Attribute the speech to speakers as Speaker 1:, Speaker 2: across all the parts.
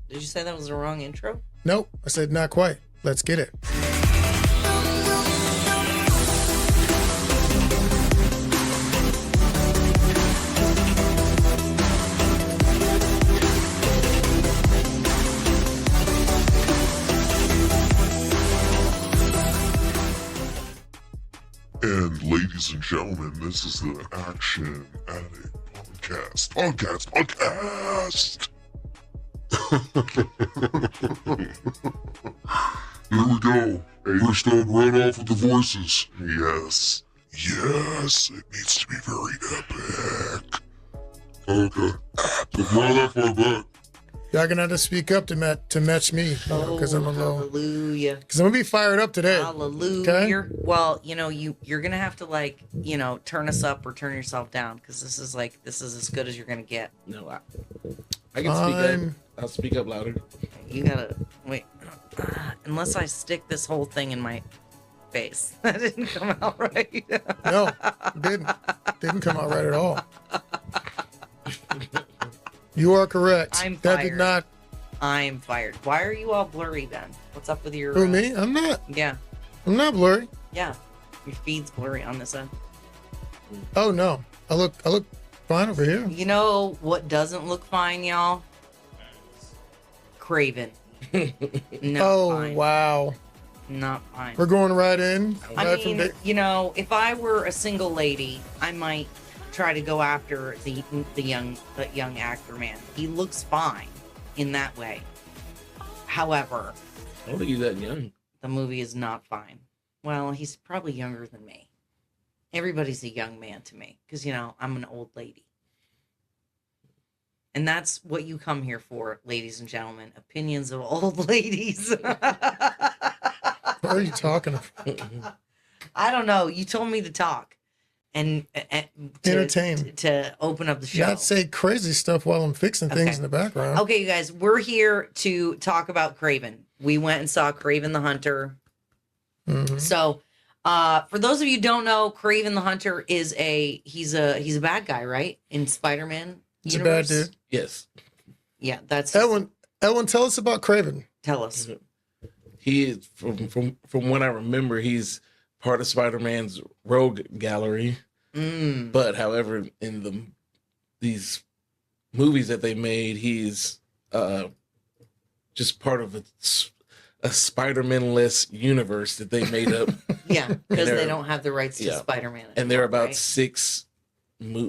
Speaker 1: Did you say that was the wrong intro?
Speaker 2: Nope. I said not quite. Let's get it.
Speaker 3: And ladies and gentlemen, this is the Action Addict podcast. Here we go. We're starting right off with the voices. Yes, it needs to be very epic. Okay, but not that far back.
Speaker 2: Y'all gonna have to speak up to match me, because I'm a little.
Speaker 1: Hallelujah.
Speaker 2: Because I'm gonna be fired up today.
Speaker 1: Hallelujah.
Speaker 2: Okay?
Speaker 1: Well, you're gonna have to turn us up or turn yourself down, because this is as good as you're gonna get.
Speaker 4: No, I can speak up. I'll speak up louder.
Speaker 1: You gotta wait. Unless I stick this whole thing in my face, that didn't come out right.
Speaker 2: No, didn't come out right at all. You are correct.
Speaker 1: I'm
Speaker 2: That
Speaker 1: fired.
Speaker 2: did not.
Speaker 1: I'm fired. Why are you all blurry, Ben? What's up with your?
Speaker 2: Who, me? I'm not.
Speaker 1: Yeah,
Speaker 2: I'm not blurry.
Speaker 1: yeah. Your feed's blurry on this end.
Speaker 2: Oh no, I look fine over here.
Speaker 1: You know what doesn't look fine, y'all? Kraven. Not
Speaker 2: Oh
Speaker 1: fine.
Speaker 2: wow,
Speaker 1: Not fine.
Speaker 2: we're going right in.
Speaker 1: I
Speaker 2: Right from
Speaker 1: mean,
Speaker 2: day-
Speaker 1: if I were a single lady, I might try to go after the young actor man. He looks fine in that way. However,
Speaker 4: I don't think he's that young.
Speaker 1: the movie is not fine. Well, he's probably younger than me. Everybody's a young man to me because I'm an old lady. And that's what you come here for, ladies and gentlemen. Opinions of old ladies.
Speaker 2: What are you talking about?
Speaker 1: I don't know. You told me to talk and to,
Speaker 2: Entertain.
Speaker 1: to open up the show.
Speaker 2: Not say crazy stuff while I'm fixing things
Speaker 1: Okay.
Speaker 2: in the background.
Speaker 1: Okay, you guys, we're here to talk about Kraven. We went and saw Kraven the Hunter.
Speaker 2: Mhm.
Speaker 1: So, for those of you who don't know, Kraven the Hunter is he's a bad guy, right? In Spider-Man
Speaker 2: He's a
Speaker 1: universe.
Speaker 2: bad dude.
Speaker 4: Yes,
Speaker 1: Yeah, that's
Speaker 2: Edwin, tell us about Kraven.
Speaker 1: Tell us.
Speaker 4: he is from what I remember. He's part of Spider-Man's rogue gallery.
Speaker 1: Mm.
Speaker 4: But however, in these movies that they made, he's just part of a Spider-Man-less universe that they made up.
Speaker 1: Yeah, because
Speaker 4: they're-
Speaker 1: they don't have the rights to
Speaker 4: yeah.
Speaker 1: Spider-Man.
Speaker 4: And there are
Speaker 1: anymore,
Speaker 4: about
Speaker 1: right?
Speaker 4: 6.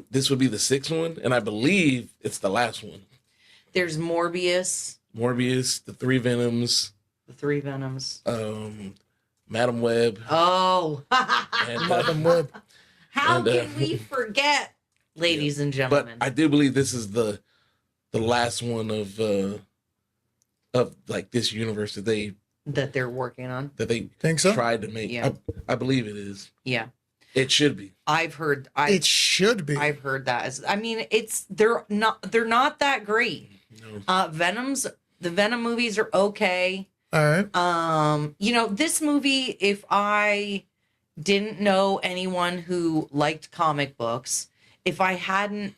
Speaker 4: This would be the 6th one, and I believe it's the last one.
Speaker 1: There's Morbius,
Speaker 4: Morbius, the 3 Venoms,
Speaker 1: the 3 Venoms.
Speaker 4: Madam Web,
Speaker 1: Oh,
Speaker 4: and
Speaker 2: Madam Web.
Speaker 1: how
Speaker 4: and,
Speaker 1: can we forget, ladies and
Speaker 4: but
Speaker 1: gentlemen?
Speaker 4: I do believe this is the last one of like this universe
Speaker 1: that they're working on.
Speaker 2: Think so?
Speaker 4: tried to make.
Speaker 1: Yeah.
Speaker 4: I believe it is.
Speaker 1: Yeah,
Speaker 4: It should be.
Speaker 1: I've heard.
Speaker 2: It should be.
Speaker 1: I've heard that. I mean, they're not that great.
Speaker 4: No.
Speaker 1: The Venom movies are okay.
Speaker 2: All right.
Speaker 1: This movie, if I didn't know anyone who liked comic books, if I hadn't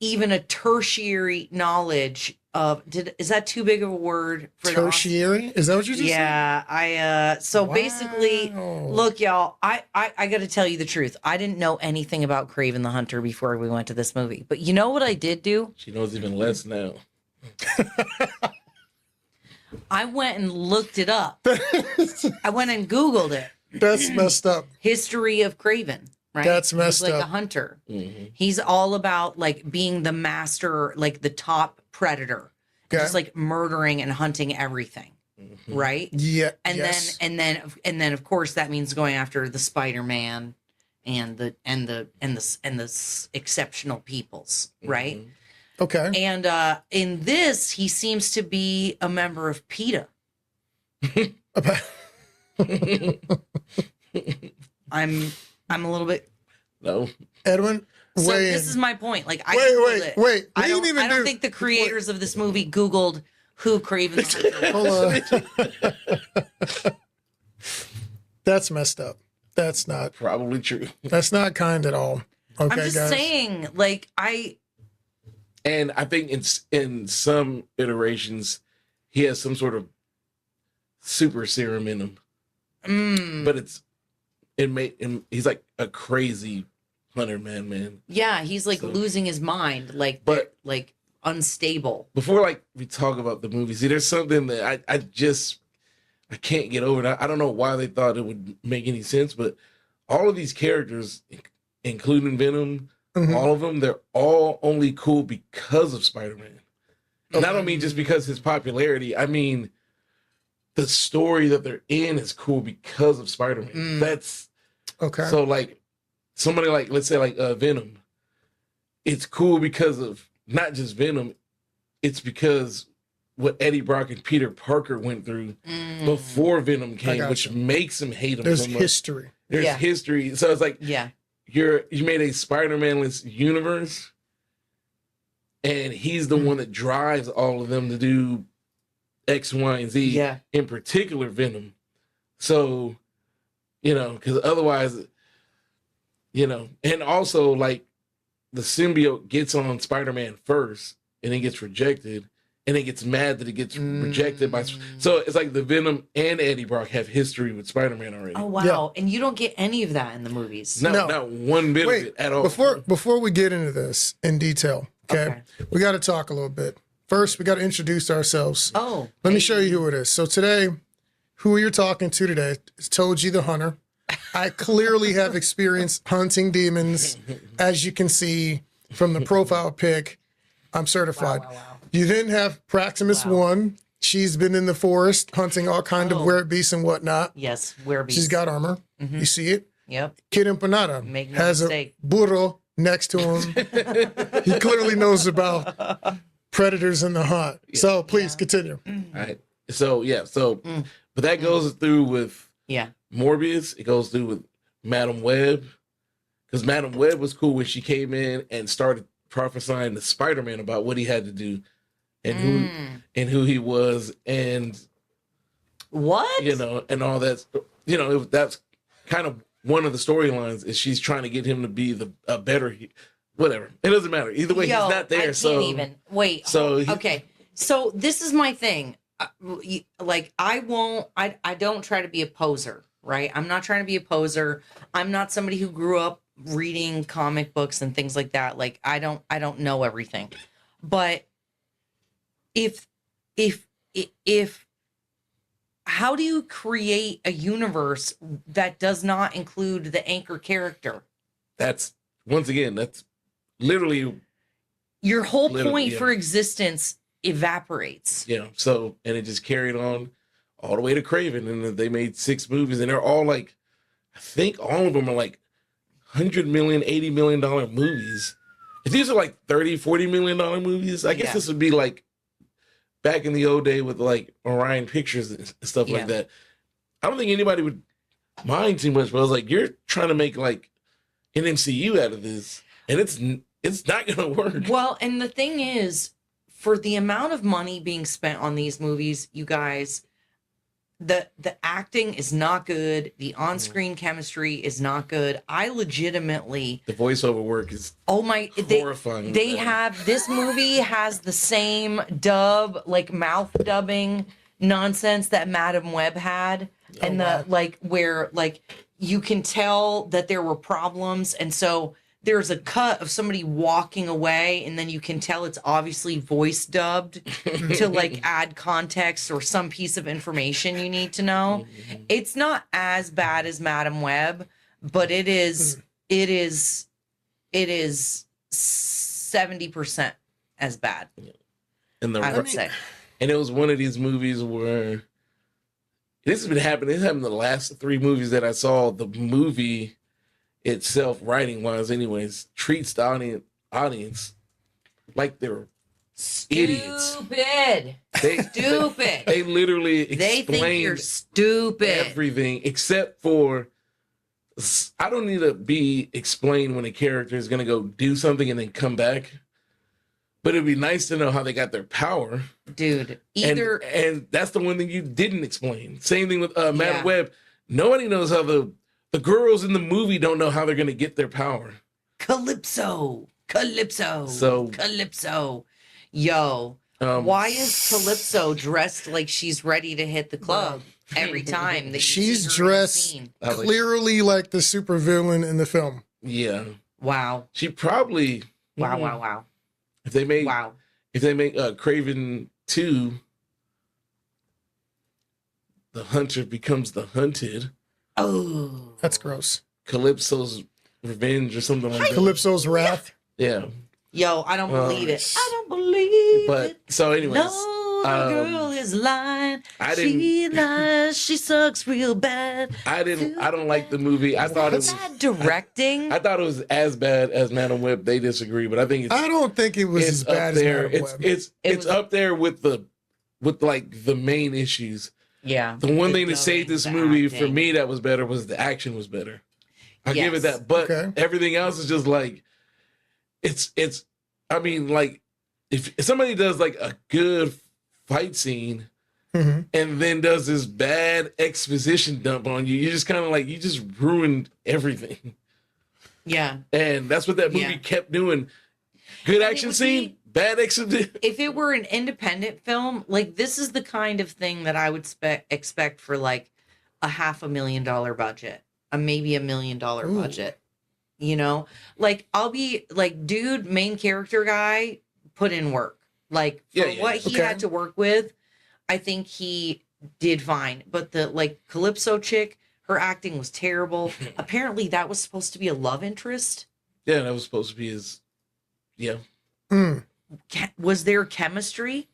Speaker 1: even a tertiary knowledge of, is that too big of a word for
Speaker 2: Tertiary? Is that what you just said?
Speaker 1: Yeah, so basically,
Speaker 2: Wow.
Speaker 1: look, y'all, I got to tell you the truth. I didn't know anything about Kraven the Hunter before we went to this movie. But you know what I did do?
Speaker 4: She knows even less now.
Speaker 1: I went and looked it up. I went and Googled it.
Speaker 2: That's messed up.
Speaker 1: History of Kraven, right?
Speaker 2: That's messed
Speaker 1: He's like
Speaker 2: up.
Speaker 1: a hunter.
Speaker 4: Mm-hmm.
Speaker 1: He's all about like being the master, like the top predator,
Speaker 2: Okay.
Speaker 1: just like murdering and hunting everything, right?
Speaker 2: Yeah.
Speaker 1: And
Speaker 2: yes.
Speaker 1: then of course that means going after the Spider-Man and the exceptional peoples, right?
Speaker 4: Mm-hmm.
Speaker 2: Okay.
Speaker 1: And in this, he seems to be a member of PETA.
Speaker 2: About-
Speaker 1: I'm a little bit.
Speaker 4: No.
Speaker 2: Edwin,
Speaker 1: So
Speaker 2: weigh
Speaker 1: this
Speaker 2: in.
Speaker 1: is my point. Like I Googled it.
Speaker 2: Wait.
Speaker 1: I
Speaker 2: We
Speaker 1: don't,
Speaker 2: didn't even
Speaker 1: I don't
Speaker 2: do-
Speaker 1: think the creators of this movie Googled who Kraven the Hunter was.
Speaker 2: Hold on. That's messed up. That's not.
Speaker 4: Probably true.
Speaker 2: That's not kind at all. Okay,
Speaker 1: I'm just
Speaker 2: guys.
Speaker 1: saying, like
Speaker 4: And I think in some iterations, he has some sort of super serum in him. But he's like a crazy hunter man.
Speaker 1: Yeah, he's like losing his mind, like unstable.
Speaker 4: Before like we talk about the movie, see, there's something that I can't get over. I don't know why they thought it would make any sense, but all of these characters, including Venom, all of them, they're all only cool because of Spider-Man. And I don't mean just because his popularity. I mean the story that they're in is cool because of Spider-Man. That's
Speaker 2: Okay.
Speaker 4: so like somebody like, let's say like Venom. It's cool because of not just Venom. It's because what Eddie Brock and Peter Parker went through before Venom came, which makes him hate him
Speaker 2: There's
Speaker 4: so much.
Speaker 2: history.
Speaker 4: There's history. So it's like you made a Spider-Man-less universe, and he's the one that drives all of them to do X, Y, and Z.
Speaker 1: Yeah.
Speaker 4: In particular, Venom. So, because otherwise, and also like the symbiote gets on Spider-Man first, and it gets rejected. And it gets mad that it gets rejected by. So it's like the Venom and Eddie Brock have history with Spider-Man already.
Speaker 1: Oh wow!
Speaker 2: Yeah.
Speaker 1: And you don't get any of that in the movies.
Speaker 2: No.
Speaker 4: Not one bit of it at all.
Speaker 2: Before we get into this in detail, okay. We got to talk a little bit. First, we got to introduce ourselves.
Speaker 1: Oh,
Speaker 2: Let me show you who it is. So today, who you're talking to today is Toji the Hunter. I clearly have experience hunting demons, as you can see from the profile pic. I'm certified.
Speaker 1: Wow.
Speaker 2: You then have Praximus 1. She's been in the forest hunting all kind of weird beasts and whatnot.
Speaker 1: Yes, werebeasts.
Speaker 2: She's got armor. You see it?
Speaker 1: Yep.
Speaker 2: Kid Empanada
Speaker 1: Make no
Speaker 2: has
Speaker 1: mistake.
Speaker 2: a burro next to him. He clearly knows about predators in the hunt. So please continue.
Speaker 4: All right. So but that goes through with Morbius. It goes through with Madame Web, because Madame Web was cool when she came in and started prophesying to Spider-Man about what he had to do, and who he was, and
Speaker 1: what
Speaker 4: and all that. That's kind of one of the storylines is she's trying to get him to be a better. Whatever. It doesn't matter. Either way, he's not there.
Speaker 1: I can't even wait.
Speaker 4: So
Speaker 1: okay. So this is my thing. Like I don't try to be a poser, right? I'm not trying to be a poser. I'm not somebody who grew up reading comic books and things like that. Like I don't know everything. But if how do you create a universe that does not include the anchor character?
Speaker 4: That's literally
Speaker 1: your whole point for existence evaporates.
Speaker 4: Yeah. So, and it just carried on all the way to Kraven, and they made 6 movies, and they're all like, I think all of them are like $100 million, $80 million movies. If these are like $30, $40 million movies, I guess this would be like back in the old day with like Orion Pictures and stuff like that. I don't think anybody would mind too much, but I was like, you're trying to make like an MCU out of this, and it's not gonna work.
Speaker 1: Well, and the thing is, for the amount of money being spent on these movies, you guys, the acting is not good. The on-screen chemistry is not good. I legitimately,
Speaker 4: the voiceover work is
Speaker 1: horrifying. They have this movie has the same dub, like mouth dubbing nonsense that Madame Web had, where like you can tell that there were problems, and so there's a cut of somebody walking away, and then you can tell it's obviously voice dubbed to like add context or some piece of information you need to know. It's not as bad as Madame Web, but it is 70% as bad.
Speaker 4: And
Speaker 1: I would say.
Speaker 4: And it was one of these movies where this has been happening. This happened in the last 3 movies that I saw. The movie itself, writing wise anyways, treats the audience like they're idiots.
Speaker 1: Stupid.
Speaker 4: They literally
Speaker 1: They think you're stupid.
Speaker 4: Everything except for, I don't need to be explained when a character is going to go do something and then come back. But it'd be nice to know how they got their power.
Speaker 1: Dude,
Speaker 4: and that's the one thing you didn't explain. Same thing with Madame Web. Nobody knows how the girls in the movie don't know how they're going to get their power.
Speaker 1: Calypso. Calypso.
Speaker 4: So-
Speaker 1: Calypso. Yo, why is Calypso dressed like she's ready to hit the club every time that you
Speaker 2: She's
Speaker 1: see her in a
Speaker 2: dressed
Speaker 1: scene?
Speaker 4: I was like,
Speaker 2: clearly like the supervillain in the film.
Speaker 4: yeah,
Speaker 1: Wow.
Speaker 4: she probably.
Speaker 1: Wow, wow, wow.
Speaker 4: If they make
Speaker 1: Wow.
Speaker 4: Kraven 2, the hunter becomes the hunted.
Speaker 1: Oh.
Speaker 2: That's gross.
Speaker 4: Calypso's revenge or something like that.
Speaker 2: Calypso's wrath.
Speaker 4: Yeah.
Speaker 1: Yo, I don't believe it.
Speaker 2: s-
Speaker 1: I don't believe
Speaker 4: But
Speaker 1: it.
Speaker 4: so anyways,
Speaker 1: No, the girl is lying.
Speaker 4: I
Speaker 1: She lies. She sucks real bad.
Speaker 4: I don't like the movie. I thought it was
Speaker 1: Bad directing.
Speaker 4: I thought it was as bad as Madame Web. They disagree, but I think it's
Speaker 2: I don't think it was as
Speaker 4: it's
Speaker 2: bad
Speaker 4: up
Speaker 2: as
Speaker 4: there.
Speaker 2: Madam
Speaker 4: It's
Speaker 2: Web.
Speaker 4: it's
Speaker 1: It
Speaker 4: it's
Speaker 1: was-
Speaker 4: up there with like the main issues.
Speaker 1: Yeah.
Speaker 4: The one
Speaker 1: The
Speaker 4: thing that saved
Speaker 1: dubbing,
Speaker 4: this
Speaker 1: the
Speaker 4: movie for
Speaker 1: acting.
Speaker 4: me that was better was the action was better. I give it
Speaker 1: Yes.
Speaker 4: that, but
Speaker 2: Okay.
Speaker 4: everything else is just like it's. I mean, like if somebody does like a good fight scene
Speaker 2: Mhm.
Speaker 4: and then does this bad exposition dump on you, you just kind of like you just ruined everything.
Speaker 1: Yeah.
Speaker 4: And that's what that movie
Speaker 1: Yeah.
Speaker 4: kept doing. Good
Speaker 1: And it
Speaker 4: action
Speaker 1: would
Speaker 4: scene,
Speaker 1: be-
Speaker 4: bad exhibition.
Speaker 1: If it were an independent film, like this is the kind of thing that I would expect for like a $500,000 budget, maybe $1 million
Speaker 2: Ooh.
Speaker 1: budget. You know, like I'll be like, dude, main character guy put in work. Like for
Speaker 4: Yeah,
Speaker 1: what he
Speaker 2: okay.
Speaker 1: had to work with, I think he did fine. But the like Calypso chick, her acting was terrible. Apparently, that was supposed to be a love interest.
Speaker 4: Yeah, that was supposed to be his. Yeah,
Speaker 2: Mm.
Speaker 1: Was there chemistry?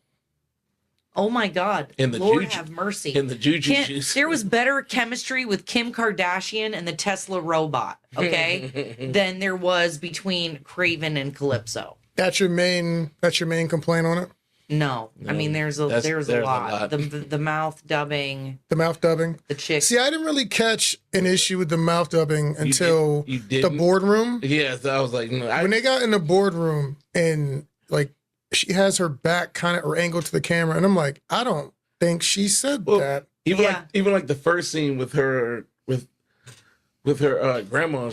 Speaker 1: Oh my God!
Speaker 4: In the
Speaker 1: Lord
Speaker 4: Juju-
Speaker 1: have mercy.
Speaker 4: in the Juju juice.
Speaker 1: There was better chemistry with Kim Kardashian and the Tesla robot, okay, than there was between Kraven and Calypso.
Speaker 2: That's your main complaint on it?
Speaker 1: No, I mean there's a
Speaker 4: there's
Speaker 1: a
Speaker 4: a
Speaker 1: lot.
Speaker 4: lot.
Speaker 1: The mouth dubbing,
Speaker 2: The mouth dubbing?
Speaker 1: the chick.
Speaker 2: See, I didn't really catch an issue with the mouth dubbing until
Speaker 4: you
Speaker 2: the
Speaker 4: didn't?
Speaker 2: boardroom.
Speaker 4: Yeah, so I was like, no,
Speaker 2: When they got in the boardroom and like she has her back kind of or angled to the camera, and I'm like, I don't think she said
Speaker 4: Well,
Speaker 2: that.
Speaker 4: even like the first scene with her with her grandma,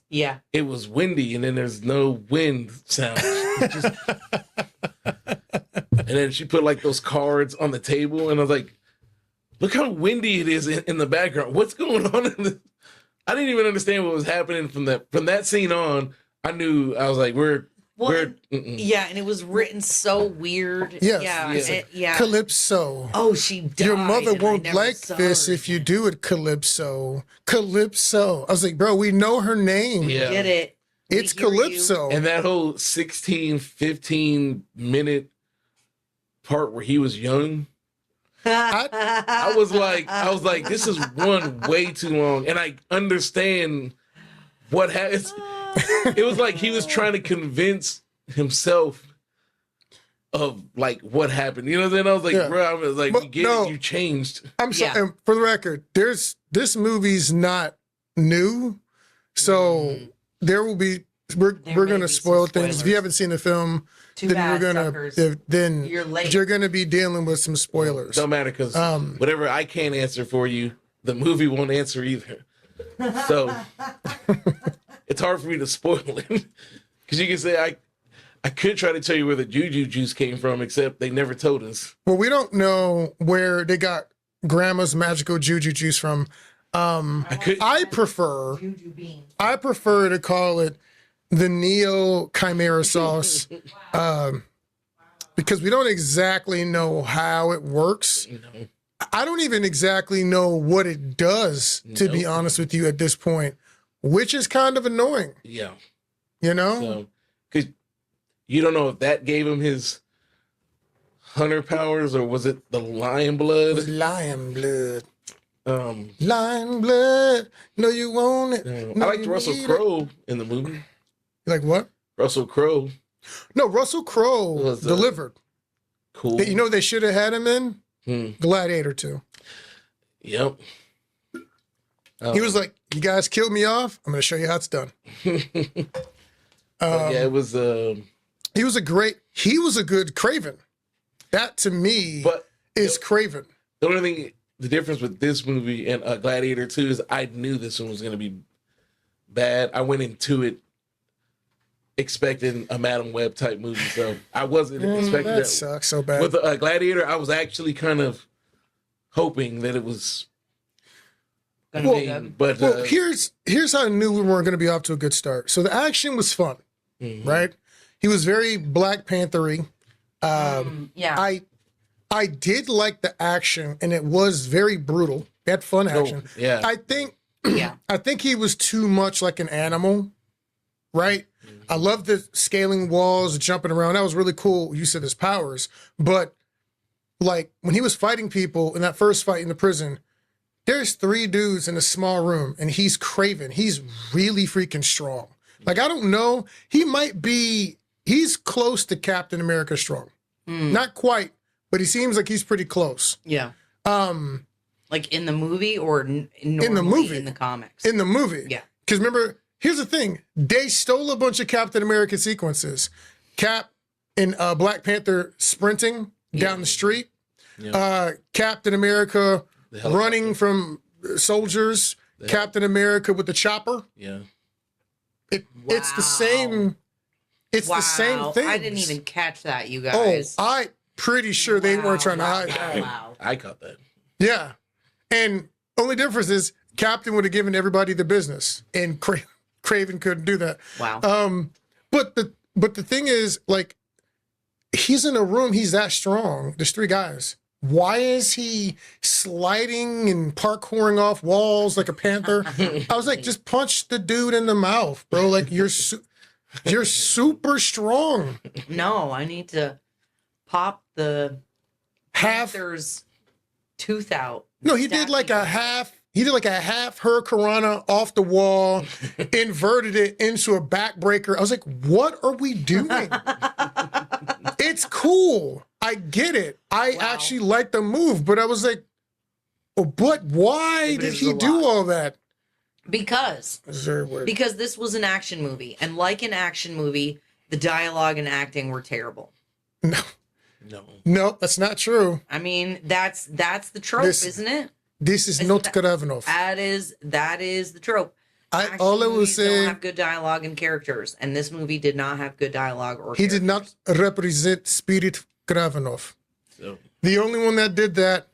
Speaker 1: Yeah,
Speaker 4: it was windy, and then there's no wind sound. And then she put like those cards on the table, and I was like, look how windy it is in the background. What's going on in the I didn't even understand what was happening from that scene on. I was like,
Speaker 1: well,
Speaker 4: we're
Speaker 1: yeah, and it was written so weird.
Speaker 2: Yes,
Speaker 1: yeah,
Speaker 4: yes.
Speaker 1: yeah.
Speaker 2: Calypso.
Speaker 1: Oh, she died.
Speaker 2: Your mother
Speaker 1: and I
Speaker 2: won't
Speaker 1: never
Speaker 2: like
Speaker 1: saw
Speaker 2: this
Speaker 1: her
Speaker 2: if you
Speaker 1: again.
Speaker 2: do it, Calypso. Calypso. I was like, bro, we know her name.
Speaker 4: yeah.
Speaker 1: Get it? We
Speaker 2: It's
Speaker 1: hear you.
Speaker 2: Calypso.
Speaker 4: And that whole 15 minute part where he was young, I was like, this is one way too long. And I understand what happened. It was like he was trying to convince himself of like what happened. You know what I'm saying? I was like,
Speaker 2: Yeah.
Speaker 4: bro, I was like,
Speaker 2: But
Speaker 4: we get
Speaker 2: no.
Speaker 4: it, you changed.
Speaker 2: I'm sorry.
Speaker 1: Yeah.
Speaker 2: And for the record, this movie's not new, so there will be we're
Speaker 1: There
Speaker 2: we're
Speaker 1: may
Speaker 2: gonna
Speaker 1: be some
Speaker 2: spoil things. If you
Speaker 1: spoilers.
Speaker 2: haven't seen the film,
Speaker 1: Too
Speaker 2: then
Speaker 1: bad,
Speaker 2: we're gonna
Speaker 1: suckers.
Speaker 2: then
Speaker 1: You're late.
Speaker 2: you're gonna be dealing with some spoilers.
Speaker 4: Don't matter because
Speaker 2: Um,
Speaker 4: whatever I can't answer for you, the movie won't answer either. So it's hard for me to spoil it because you can say I could try to tell you where the juju juice came from, except they never told us.
Speaker 2: Well, we don't know where they got grandma's magical juju juice from. I prefer
Speaker 1: Juju beans.
Speaker 2: to call it the Neo Chimera sauce because we don't exactly know how it works.
Speaker 4: You know,
Speaker 2: I don't even exactly know what it does, to be
Speaker 4: Nope.
Speaker 2: honest with you at this point, which is kind of annoying,
Speaker 4: yeah.
Speaker 2: you know?
Speaker 4: So because you don't know if that gave him his hunter powers or was it the lion blood?
Speaker 2: Lion blood.
Speaker 4: Um,
Speaker 2: Lion blood. No, you want it.
Speaker 4: I
Speaker 2: No,
Speaker 4: liked
Speaker 2: you
Speaker 4: Russell
Speaker 2: need it.
Speaker 4: Crowe in the movie.
Speaker 2: Like what?
Speaker 4: Russell Crowe,
Speaker 2: No, Russell Crowe
Speaker 4: Was,
Speaker 2: delivered.
Speaker 4: cool.
Speaker 2: You know what they should have had him in?
Speaker 4: Hmm.
Speaker 2: Gladiator 2.
Speaker 4: Yep.
Speaker 2: He was like, you guys killed me off. I'm going to show you how it's done.
Speaker 4: yeah, it was.
Speaker 2: He was a good Kraven. That to me
Speaker 4: But
Speaker 2: is Kraven.
Speaker 4: the only thing, the difference with this movie and Gladiator 2 is I knew this one was going to be bad. I went into it expecting a Madam Web type movie, so I wasn't expecting
Speaker 2: That
Speaker 4: that.
Speaker 2: sucks so bad.
Speaker 4: With Gladiator, I was actually kind of hoping that it was
Speaker 1: Gonna be
Speaker 4: good,
Speaker 1: good.
Speaker 4: but
Speaker 2: Well, here's how I knew we weren't going to be off to a good start. So the action was fun, right? He was very Black Panther-y.
Speaker 1: Yeah.
Speaker 2: I did like the action, and it was very brutal. They had fun action.
Speaker 4: yeah.
Speaker 2: I think
Speaker 1: Yeah.
Speaker 2: I think he was too much like an animal, right? I love the scaling walls, jumping around. That was really cool use of his powers. But like when he was fighting people in that first fight in the prison, there's 3 dudes in a small room, and he's Kraven. He's really freaking strong. Like, I don't know. He's close to Captain America strong. Not quite, but he seems like he's pretty close.
Speaker 1: Yeah.
Speaker 2: Um,
Speaker 1: Like in the movie or normally
Speaker 2: in the movie.
Speaker 1: in the comics?
Speaker 2: In the movie.
Speaker 1: Yeah.
Speaker 2: Because remember, here's the thing. They stole a bunch of Captain America sequences. Cap and Black Panther sprinting down the street.
Speaker 4: Yeah.
Speaker 2: Captain America
Speaker 4: The helicopter.
Speaker 2: running from soldiers. Captain America with the chopper.
Speaker 4: Yeah.
Speaker 2: It's the same. It's the same thing.
Speaker 1: I didn't even catch that, you
Speaker 2: Oh,
Speaker 1: guys.
Speaker 2: I'm pretty sure they weren't trying to hide that.
Speaker 1: Wow.
Speaker 4: I caught that.
Speaker 2: Yeah. And only difference is Captain would have given everybody the business, and Kraven couldn't do that.
Speaker 1: Wow.
Speaker 2: But the thing is, like, he's in a room, he's that strong. There's 3 guys. Why is he sliding and parkouring off walls like a panther? I was like, just punch the dude in the mouth, bro. Like, you're super strong.
Speaker 1: No, I need to pop the
Speaker 2: Half.
Speaker 1: Panther's tooth out.
Speaker 2: No, he did like a half. He did like a half hurricanrana off the wall, inverted it into a backbreaker. I was like, what are we doing? It's cool. I get it. I actually like the move, but I was like, oh, but why
Speaker 1: But
Speaker 2: did
Speaker 1: it's
Speaker 2: he
Speaker 1: a
Speaker 2: do
Speaker 1: lot.
Speaker 2: all that?
Speaker 1: Because this was an action movie, and like an action movie, the dialogue and acting were terrible.
Speaker 2: No, that's not true.
Speaker 1: I mean, that's the trope, isn't it?
Speaker 2: This is
Speaker 1: Isn't
Speaker 2: not
Speaker 1: that-
Speaker 2: Karavanov.
Speaker 1: That is the trope. Action
Speaker 2: All I will
Speaker 1: movies don't
Speaker 2: say,
Speaker 1: have good dialogue and characters, and this movie did not have good dialogue or.
Speaker 2: he did
Speaker 1: characters.
Speaker 2: not represent Spirit Karavanov.
Speaker 4: So
Speaker 2: The only one that did that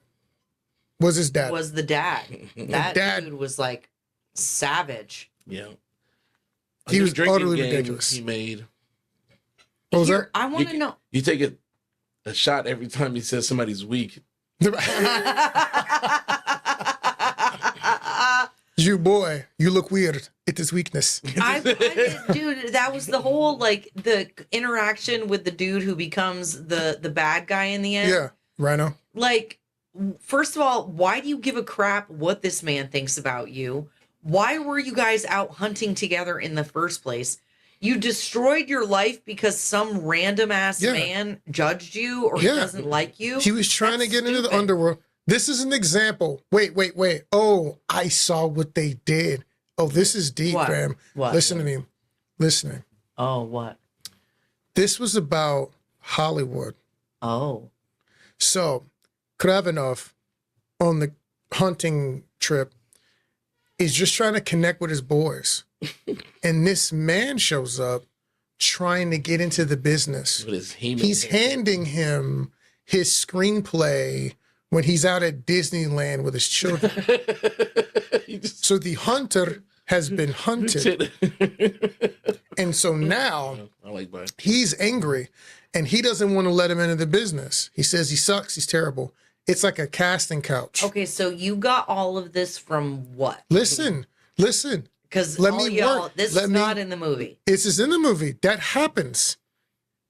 Speaker 2: was his dad.
Speaker 1: Was the dad? That
Speaker 2: dad-
Speaker 1: dude was like savage.
Speaker 4: yeah.
Speaker 2: He
Speaker 4: A new
Speaker 2: was
Speaker 4: drinking
Speaker 2: utterly
Speaker 4: game
Speaker 2: ridiculous.
Speaker 4: He made.
Speaker 2: What was
Speaker 1: Here, I want to
Speaker 4: You-
Speaker 1: know.
Speaker 4: You take a shot every time he says somebody's weak.
Speaker 2: that? You boy, you look weird. It is weakness.
Speaker 1: Dude, that was the whole like the interaction with the dude who becomes the bad guy in the end.
Speaker 2: Yeah, Rhino.
Speaker 1: Like, first of all, why do you give a crap what this man thinks about you? Why were you guys out hunting together in the first place? You destroyed your life because some random ass
Speaker 2: Yeah.
Speaker 1: man judged you or
Speaker 2: Yeah.
Speaker 1: doesn't like you.
Speaker 2: He was trying
Speaker 1: That's
Speaker 2: to get into the
Speaker 1: stupid.
Speaker 2: underworld. This is an example. Wait. Oh, I saw what they did. Oh, this is deep,
Speaker 1: What?
Speaker 2: fam.
Speaker 1: What?
Speaker 2: Listen to me. Listening.
Speaker 1: Oh, what?
Speaker 2: This was about Hollywood.
Speaker 1: Oh.
Speaker 2: So, Kravinov on the hunting trip is just trying to connect with his boys. And this man shows up trying to get into the business.
Speaker 4: With his
Speaker 2: He's handing him his screenplay when he's out at Disneyland with his children. So the hunter has been hunted. And so now
Speaker 4: I like that.
Speaker 2: he's angry and he doesn't want to let him into the business. He says he sucks, he's terrible. It's like a casting couch.
Speaker 1: Okay, so you got all of this from what?
Speaker 2: Listen.
Speaker 1: Because
Speaker 2: Let
Speaker 1: all
Speaker 2: me
Speaker 1: y'all,
Speaker 2: work.
Speaker 1: this
Speaker 2: Let
Speaker 1: is
Speaker 2: me-
Speaker 1: not in the movie.
Speaker 2: This is in the movie. That happens.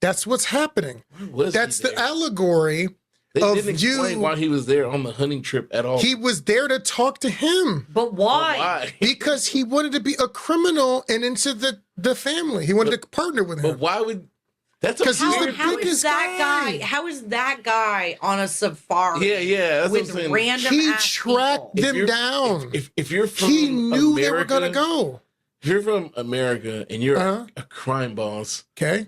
Speaker 2: That's what's happening.
Speaker 4: Was he
Speaker 2: That's the
Speaker 4: there?
Speaker 2: allegory.
Speaker 4: They
Speaker 2: of
Speaker 4: didn't explain
Speaker 2: you-
Speaker 4: why he was there on the hunting trip at all.
Speaker 2: He was there to talk to him
Speaker 1: But why?
Speaker 4: Why?
Speaker 2: because he wanted to be a criminal and into the family. He wanted to partner with
Speaker 4: But
Speaker 2: him.
Speaker 4: why would? That's a
Speaker 2: 'Cause he's
Speaker 4: weird.
Speaker 2: the
Speaker 1: How is
Speaker 2: biggest
Speaker 1: that
Speaker 2: guy.
Speaker 1: guy? How is that guy on a safari?
Speaker 4: Yeah. That's
Speaker 1: with
Speaker 4: what I'm saying.
Speaker 1: random
Speaker 2: He
Speaker 1: ass
Speaker 2: tracked
Speaker 1: people?
Speaker 2: them
Speaker 4: you're-
Speaker 2: down.
Speaker 4: If you're from
Speaker 2: He knew
Speaker 4: America,
Speaker 2: they were going to go.
Speaker 4: If you're from America and you're
Speaker 2: Uh-huh.
Speaker 4: a crime boss,
Speaker 2: Okay.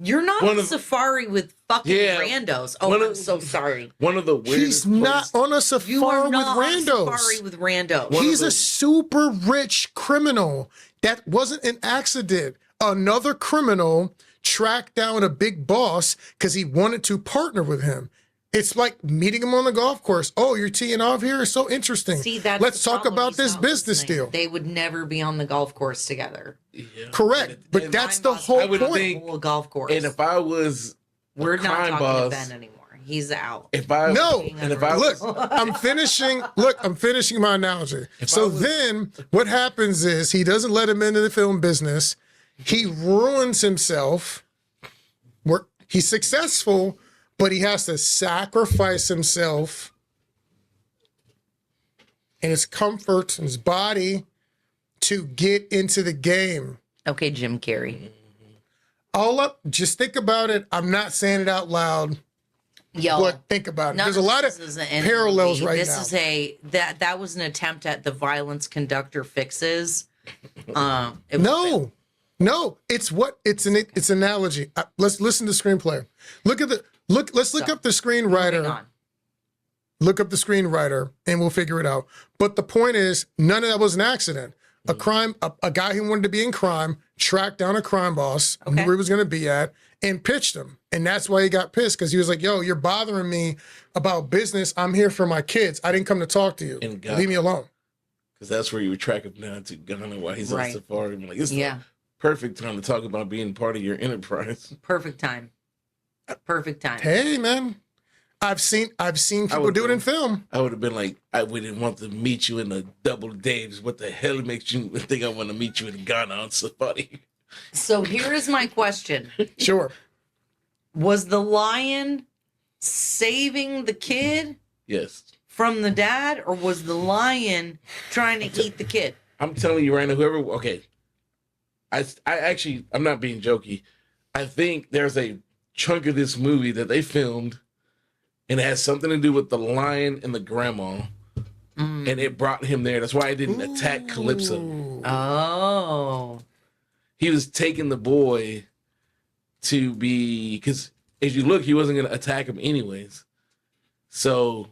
Speaker 1: You're not
Speaker 4: One
Speaker 1: on a
Speaker 4: of-
Speaker 1: safari with fucking
Speaker 4: Yeah.
Speaker 1: randos. Oh,
Speaker 4: One
Speaker 1: I'm
Speaker 4: of-
Speaker 1: so sorry.
Speaker 4: one of the weirdest.
Speaker 2: He's not on a
Speaker 1: You are
Speaker 2: safari with
Speaker 1: not on a
Speaker 2: randos.
Speaker 1: safari with randos.
Speaker 4: One of
Speaker 2: He's a
Speaker 4: the-
Speaker 2: super rich criminal. That wasn't an accident. another criminal track down a big boss because he wanted to partner with him. It's like meeting him on the golf course. Oh, you're teeing off here? It's so interesting.
Speaker 1: See, that's
Speaker 2: Let's
Speaker 1: the
Speaker 2: talk
Speaker 1: problem.
Speaker 2: about
Speaker 1: He's
Speaker 2: this
Speaker 1: not
Speaker 2: business
Speaker 1: listening.
Speaker 2: deal.
Speaker 1: They would never be on the golf course together.
Speaker 4: Yeah.
Speaker 2: Correct. But
Speaker 4: And
Speaker 2: that's
Speaker 1: Crime
Speaker 2: the
Speaker 1: boss
Speaker 2: whole
Speaker 4: I would
Speaker 2: point.
Speaker 4: think-
Speaker 1: Whole golf course.
Speaker 4: And if I was
Speaker 1: We're not
Speaker 4: crime
Speaker 1: talking
Speaker 4: boss,
Speaker 1: to Ben anymore. He's out.
Speaker 4: if I
Speaker 2: No,
Speaker 4: and if I
Speaker 2: look,
Speaker 4: was,
Speaker 2: I'm finishing my analogy. So then what happens is he doesn't let him into the film business. He ruins himself. He's successful, but he has to sacrifice himself and his comfort and his body to get into the game.
Speaker 1: Okay, Jim Carrey.
Speaker 2: Just think about it. I'm not saying it out loud,
Speaker 1: Yo,
Speaker 2: but think about it.
Speaker 1: none
Speaker 2: There's a lot of
Speaker 1: this is an
Speaker 2: parallels
Speaker 1: movie.
Speaker 2: right
Speaker 1: this
Speaker 2: now.
Speaker 1: This is that was an attempt at the violence conductor fixes. It was
Speaker 2: No, it's an analogy. Let's listen to the screenplay. Let's look up the
Speaker 1: moving
Speaker 2: screenwriter.
Speaker 1: on.
Speaker 2: Look up the screenwriter, and we'll figure it out. But the point is, none of that was an accident. A guy who wanted to be in crime tracked down a crime boss, knew where he was going to be at, and pitched him. And that's why he got pissed, because he was like, "Yo, you're bothering me about business. I'm here for my kids. I didn't come to talk to you.
Speaker 4: And
Speaker 2: Leave me alone."
Speaker 4: because that's where you would track him down to Ghana while he's
Speaker 1: Right.
Speaker 4: on safari. I'm like, it's
Speaker 1: Yeah.
Speaker 4: the perfect time to talk about being part of your enterprise.
Speaker 1: Perfect time. Perfect time.
Speaker 2: Hey, man, I've seen people
Speaker 4: would
Speaker 2: do it
Speaker 4: go.
Speaker 2: in film.
Speaker 4: I would have been like, I wouldn't want to meet you in the double Daves. What the hell makes you think I want to meet you in Ghana on safari?
Speaker 1: So here is my question.
Speaker 2: Sure.
Speaker 1: Was the lion saving the kid
Speaker 4: Yes.
Speaker 1: from the dad, or was the lion trying to eat the kid?
Speaker 4: I'm telling you right now, okay. I'm not being jokey. I think there's a chunk of this movie that they filmed and it has something to do with the lion and the grandma. And it brought him there. That's why I didn't attack Calypso.
Speaker 1: Oh.
Speaker 4: He was taking the boy to be, because as you look, he wasn't going to attack him anyways. So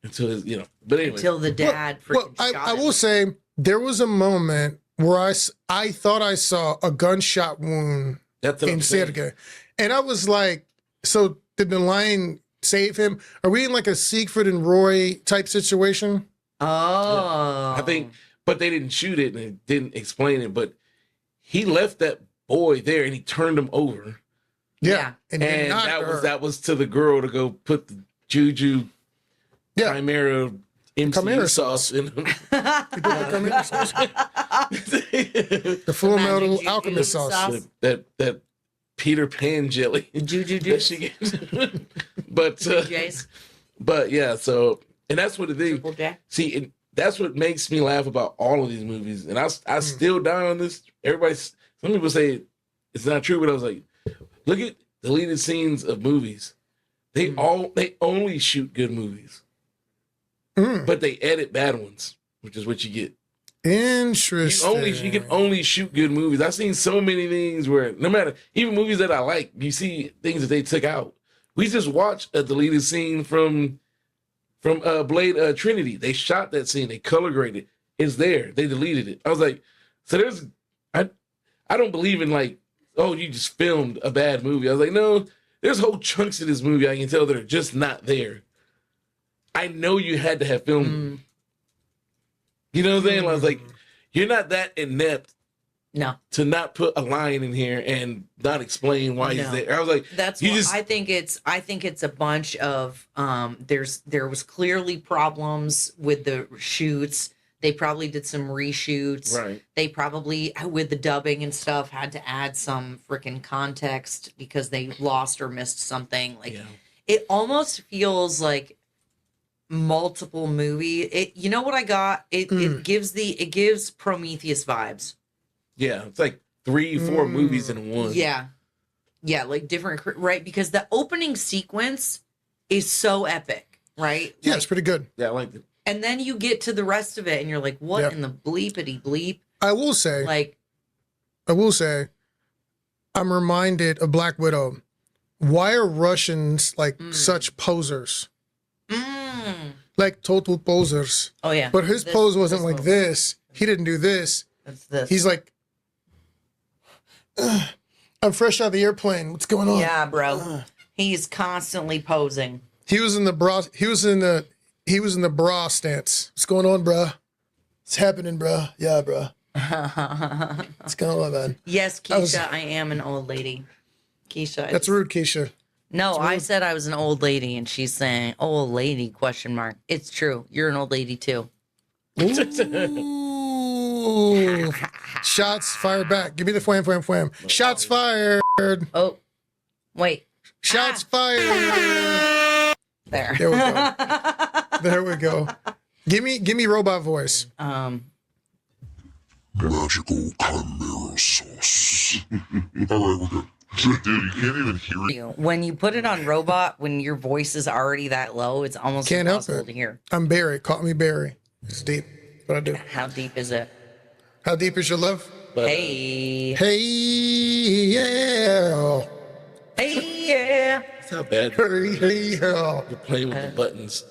Speaker 4: until his, but anyway.
Speaker 1: Until the dad freaking shot
Speaker 2: I
Speaker 1: him.
Speaker 2: will say there was a moment where I thought I saw a gunshot wound
Speaker 4: That's what
Speaker 2: in
Speaker 4: I'm saying.
Speaker 2: Sergei. And I was like, so did the lion save him? Are we in like a Siegfried and Roy type situation?
Speaker 1: Oh.
Speaker 4: I think, but they didn't shoot it and it didn't explain it. But he left that boy there and he turned him over.
Speaker 1: Yeah.
Speaker 2: And, then
Speaker 4: And
Speaker 2: not her.
Speaker 4: that was to the girl to go put the Juju
Speaker 2: Yeah.
Speaker 4: Chimera MCU
Speaker 2: Chimera
Speaker 4: sauce in him.
Speaker 2: He did like Chimera sauce. The Full
Speaker 1: Magic
Speaker 2: Metal
Speaker 1: Juju
Speaker 2: Alchemist sauce.
Speaker 1: sauce.
Speaker 4: that Peter Pan jelly.
Speaker 1: Juju
Speaker 4: that
Speaker 1: juice.
Speaker 4: she gets. but
Speaker 1: Jace.
Speaker 4: but yeah, so and that's what the thing.
Speaker 1: Triple J.
Speaker 4: See, and that's what makes me laugh about all of these movies. And I still die on this. Some people say it's not true, but I was like, look at deleted scenes of movies. They only shoot good movies, but they edit bad ones, which is what you get.
Speaker 2: Interesting.
Speaker 4: You can only shoot good movies. I've seen so many things where no matter, even movies that I like, you see things that they took out. We just watched a deleted scene from Blade Trinity. They shot that scene, they color graded. It's there. They deleted it. I was like, so I don't believe in like, oh, you just filmed a bad movie. I was like, no, there's whole chunks of this movie I can tell that are just not there. I know you had to have filmed them. You know what I'm saying? I was like, you're not that inept
Speaker 1: No.
Speaker 4: to not put a lion in here and not explain why he's
Speaker 1: No.
Speaker 4: there. I was like,
Speaker 1: That's
Speaker 4: you
Speaker 1: what
Speaker 4: just
Speaker 1: I think it's a bunch of there was clearly problems with the shoots. They probably did some reshoots.
Speaker 4: right.
Speaker 1: They probably with the dubbing and stuff had to add some freaking context because they lost or missed something. Like
Speaker 4: Yeah.
Speaker 1: it almost feels like multiple movie. You know what I got? It gives Prometheus vibes.
Speaker 4: Yeah. It's like 3-4 movies in one.
Speaker 1: Yeah. Yeah, like different, right? Because the opening sequence is so epic, right?
Speaker 2: Yeah,
Speaker 1: Like,
Speaker 2: it's pretty good.
Speaker 4: Yeah, I like it.
Speaker 1: and then you get to the rest of it and you're like, what
Speaker 2: Yep.
Speaker 1: in the bleepity bleep?
Speaker 2: I will say,
Speaker 1: Like,
Speaker 2: I'm reminded of Black Widow. Why are Russians like such posers? Like total posers.
Speaker 1: oh yeah.
Speaker 2: But his
Speaker 1: This-
Speaker 2: pose wasn't
Speaker 1: this
Speaker 2: like
Speaker 1: move.
Speaker 2: this. He didn't do this.
Speaker 1: It's this.
Speaker 2: He's like, I'm fresh out of the airplane. What's going on?
Speaker 1: Yeah, bro. He's constantly posing.
Speaker 2: He was in the bra. He was in the bra stance. What's going on, bruh? What's happening, bruh? Yeah, bruh. What's going on, man?
Speaker 1: Yes, Keisha, I am an old lady. Keisha.
Speaker 2: That's rude, Keisha.
Speaker 1: No, I said I was an old lady, and she's saying, "Old lady?" ? It's true. You're an old lady too.
Speaker 2: Ooh. Shots fired back. Give me the wham, wham, wham. Shots fired.
Speaker 1: Oh, wait.
Speaker 2: Shots fired.
Speaker 1: There.
Speaker 2: There we go. There we go. Give me robot voice.
Speaker 3: Magical chimera sauce. All right, we're good. Dude, you can't even hear it.
Speaker 1: When you put it on robot, when your voice is already that low, it's almost
Speaker 2: Can't help
Speaker 1: impossible
Speaker 2: it.
Speaker 1: to hear.
Speaker 2: I'm Barry. Call me Barry. It's deep. What I do.
Speaker 1: How deep is it?
Speaker 2: How deep is your love?
Speaker 4: But,
Speaker 1: Hey,
Speaker 2: Hey, yeah.
Speaker 1: hey, yeah.
Speaker 4: that's how bad
Speaker 2: Hey, hey, yeah.
Speaker 4: you're playing with the buttons.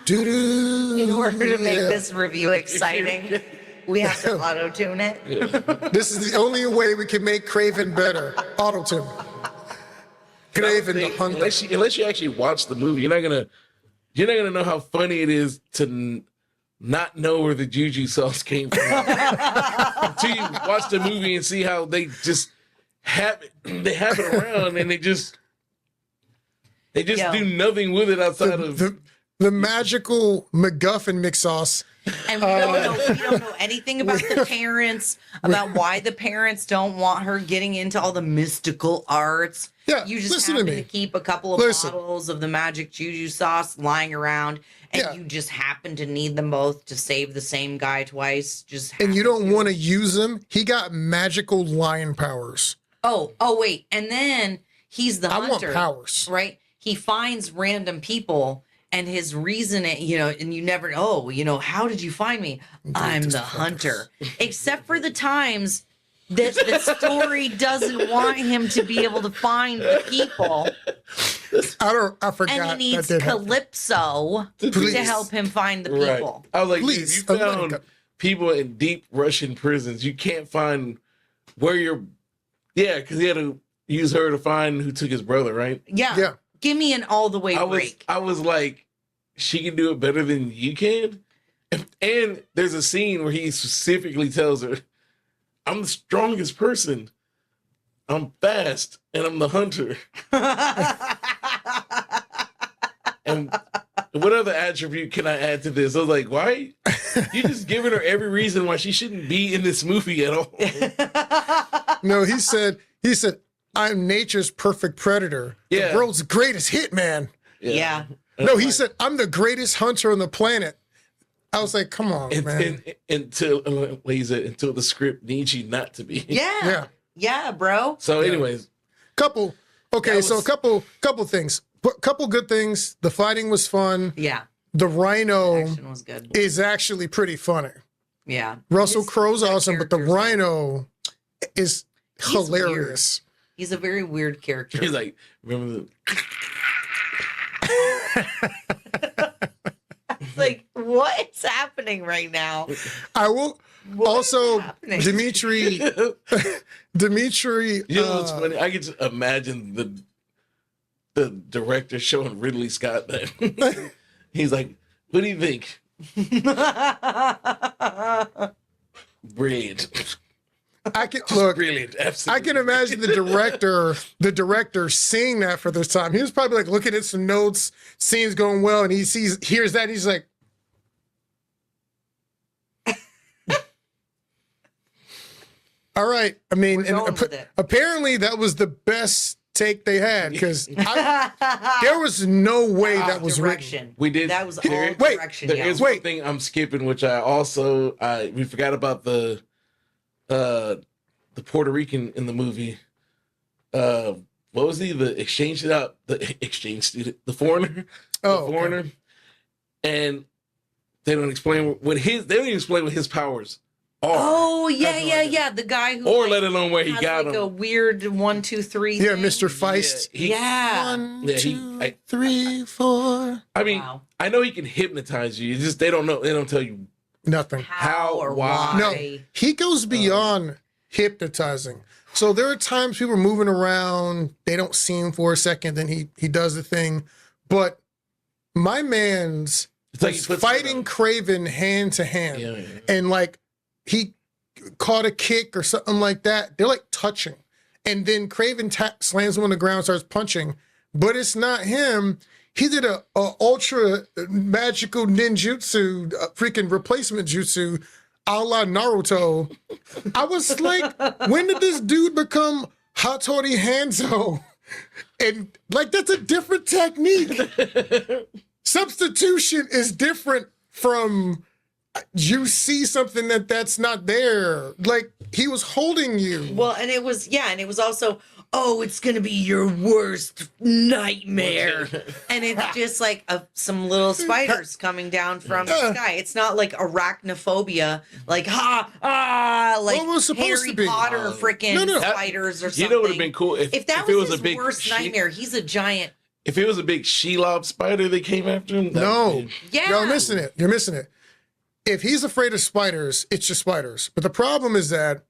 Speaker 1: In order to make this review exciting, we have to auto tune it.
Speaker 2: This is the only way we can make Kraven better. Auto-tune. Kraven the Hunter.
Speaker 4: Unless you actually watch the movie, you're not gonna know how funny it is to not know where the juju sauce came from until you watch the movie and see how they just have it. They have it around and they just
Speaker 1: Yo.
Speaker 4: do nothing with it outside of.
Speaker 2: The magical MacGuffin mix sauce.
Speaker 1: And we don't know anything about the parents, about why the parents don't want her getting into all the mystical arts.
Speaker 2: Yeah,
Speaker 1: You just
Speaker 2: listen to
Speaker 1: happen
Speaker 2: me.
Speaker 1: to keep a couple of
Speaker 2: Listen.
Speaker 1: bottles of the magic juju sauce lying around, and
Speaker 2: Yeah.
Speaker 1: you just happen to need them both to save the same guy twice.
Speaker 2: And you don't want to use him. He got magical lion powers.
Speaker 1: Oh, wait. And then he's the
Speaker 2: I want
Speaker 1: hunter.
Speaker 2: powers.
Speaker 1: Right? He finds random people, and his reason, and you never, how did you find me? I'm the hunter. Except for the times that the story doesn't want him to be able to find the people,
Speaker 2: I forgot.
Speaker 1: and he needs
Speaker 2: that did happen.
Speaker 1: Calypso to
Speaker 2: Please.
Speaker 1: help him find the
Speaker 4: Right.
Speaker 1: people.
Speaker 4: I was like,
Speaker 2: Please,
Speaker 4: dude, you found people in deep Russian prisons. You can't find where you're. Yeah, because he had to use her to find who took his brother, right?
Speaker 1: Yeah.
Speaker 2: Yeah.
Speaker 1: Give me an all the way break.
Speaker 4: I was like, she can do it better than you can. And there's a scene where he specifically tells her, I'm the strongest person. I'm fast and I'm the hunter. And what other attribute can I add to this? I was like, why? You just giving her every reason why she shouldn't be in this movie at all.
Speaker 2: No, he said, I'm nature's perfect predator.
Speaker 4: Yeah.
Speaker 2: The world's greatest hitman.
Speaker 1: Yeah.
Speaker 2: No, he said, I'm the greatest hunter on the planet. I was like, come on, man.
Speaker 4: Until the script needs you not to be.
Speaker 1: Yeah. Yeah, bro.
Speaker 4: So, anyways,
Speaker 2: Couple things. Couple good things. The fighting was fun.
Speaker 1: Yeah.
Speaker 2: The rhino
Speaker 1: Action was good.
Speaker 2: is actually pretty funny.
Speaker 1: Yeah.
Speaker 2: Russell
Speaker 1: His-
Speaker 2: Crowe's
Speaker 1: that
Speaker 2: awesome, but the
Speaker 1: character's-
Speaker 2: rhino is hilarious.
Speaker 1: He's a very weird character.
Speaker 4: he's like, remember
Speaker 1: like, what is happening right now?
Speaker 2: I will also
Speaker 1: happening?
Speaker 2: Dimitri.
Speaker 4: You know what's funny? I could just imagine the director showing Ridley Scott that. He's like, what do you think? Brilliant.
Speaker 2: I can look.
Speaker 4: Brilliant.
Speaker 2: I
Speaker 4: Absolutely.
Speaker 2: can imagine the director seeing that for this time. He was probably like looking at some notes, scenes going well, and hears that, and he's like, all right. I mean,
Speaker 1: We're going with it.
Speaker 2: apparently that was the best take they had because there was no way that was written.
Speaker 1: direction.
Speaker 4: We did.
Speaker 1: That was all
Speaker 2: Wait,
Speaker 1: direction.
Speaker 4: There
Speaker 1: Yeah.
Speaker 4: is one thing I'm skipping, which we forgot about the Puerto Rican in the movie. What was he? The exchange student, the foreigner,
Speaker 2: Oh,
Speaker 4: the
Speaker 2: okay.
Speaker 4: foreigner, and they don't explain what his. They don't even explain what his powers are,
Speaker 1: Oh yeah,
Speaker 2: Have no
Speaker 1: yeah,
Speaker 2: idea.
Speaker 1: yeah. The guy who
Speaker 4: or
Speaker 1: like,
Speaker 4: let alone where he
Speaker 1: has
Speaker 4: got
Speaker 1: like
Speaker 4: them.
Speaker 1: a weird 1, 2, 3.
Speaker 2: Yeah,
Speaker 1: thing.
Speaker 2: Mr. Feist.
Speaker 1: Yeah.
Speaker 2: 1,
Speaker 4: Yeah,
Speaker 2: 2, 3, 4.
Speaker 4: I mean,
Speaker 1: Wow.
Speaker 4: I know he can hypnotize you. It's just they don't know. They don't tell you
Speaker 2: Nothing.
Speaker 1: how or
Speaker 4: Why?
Speaker 2: No, he goes beyond hypnotizing. So there are times people are moving around, they don't see him for a second, then he does the thing. But my man's
Speaker 4: It's like
Speaker 2: was
Speaker 4: he puts
Speaker 2: fighting
Speaker 4: it up.
Speaker 2: Craven hand to hand.
Speaker 4: Yeah, yeah.
Speaker 2: And like he caught a kick or something like that. They're like touching. And then Craven slams him on the ground, starts punching. But it's not him. He did a ultra magical ninjutsu, freaking replacement jutsu, a la Naruto. I was like, when did this dude become Hattori Hanzo? And like, that's a different technique. Substitution is different from you see something that's not there. Like, he was holding you.
Speaker 1: Well, and it was also, oh, it's gonna be your worst nightmare, and it's just like some little spiders coming down from the sky. It's not like arachnophobia, like like
Speaker 2: Well, it was supposed
Speaker 1: Harry
Speaker 2: to be.
Speaker 1: Potter freaking
Speaker 2: No.
Speaker 1: spiders or something.
Speaker 4: You know what would have been cool
Speaker 1: if that
Speaker 4: it
Speaker 1: was
Speaker 4: was
Speaker 1: his
Speaker 4: a big
Speaker 1: worst nightmare. He's a giant.
Speaker 4: If it was a big Shelob spider that came after him,
Speaker 2: No.
Speaker 1: Yeah,
Speaker 2: You're missing it. You're missing it. If he's afraid of spiders, it's just spiders. But the problem is that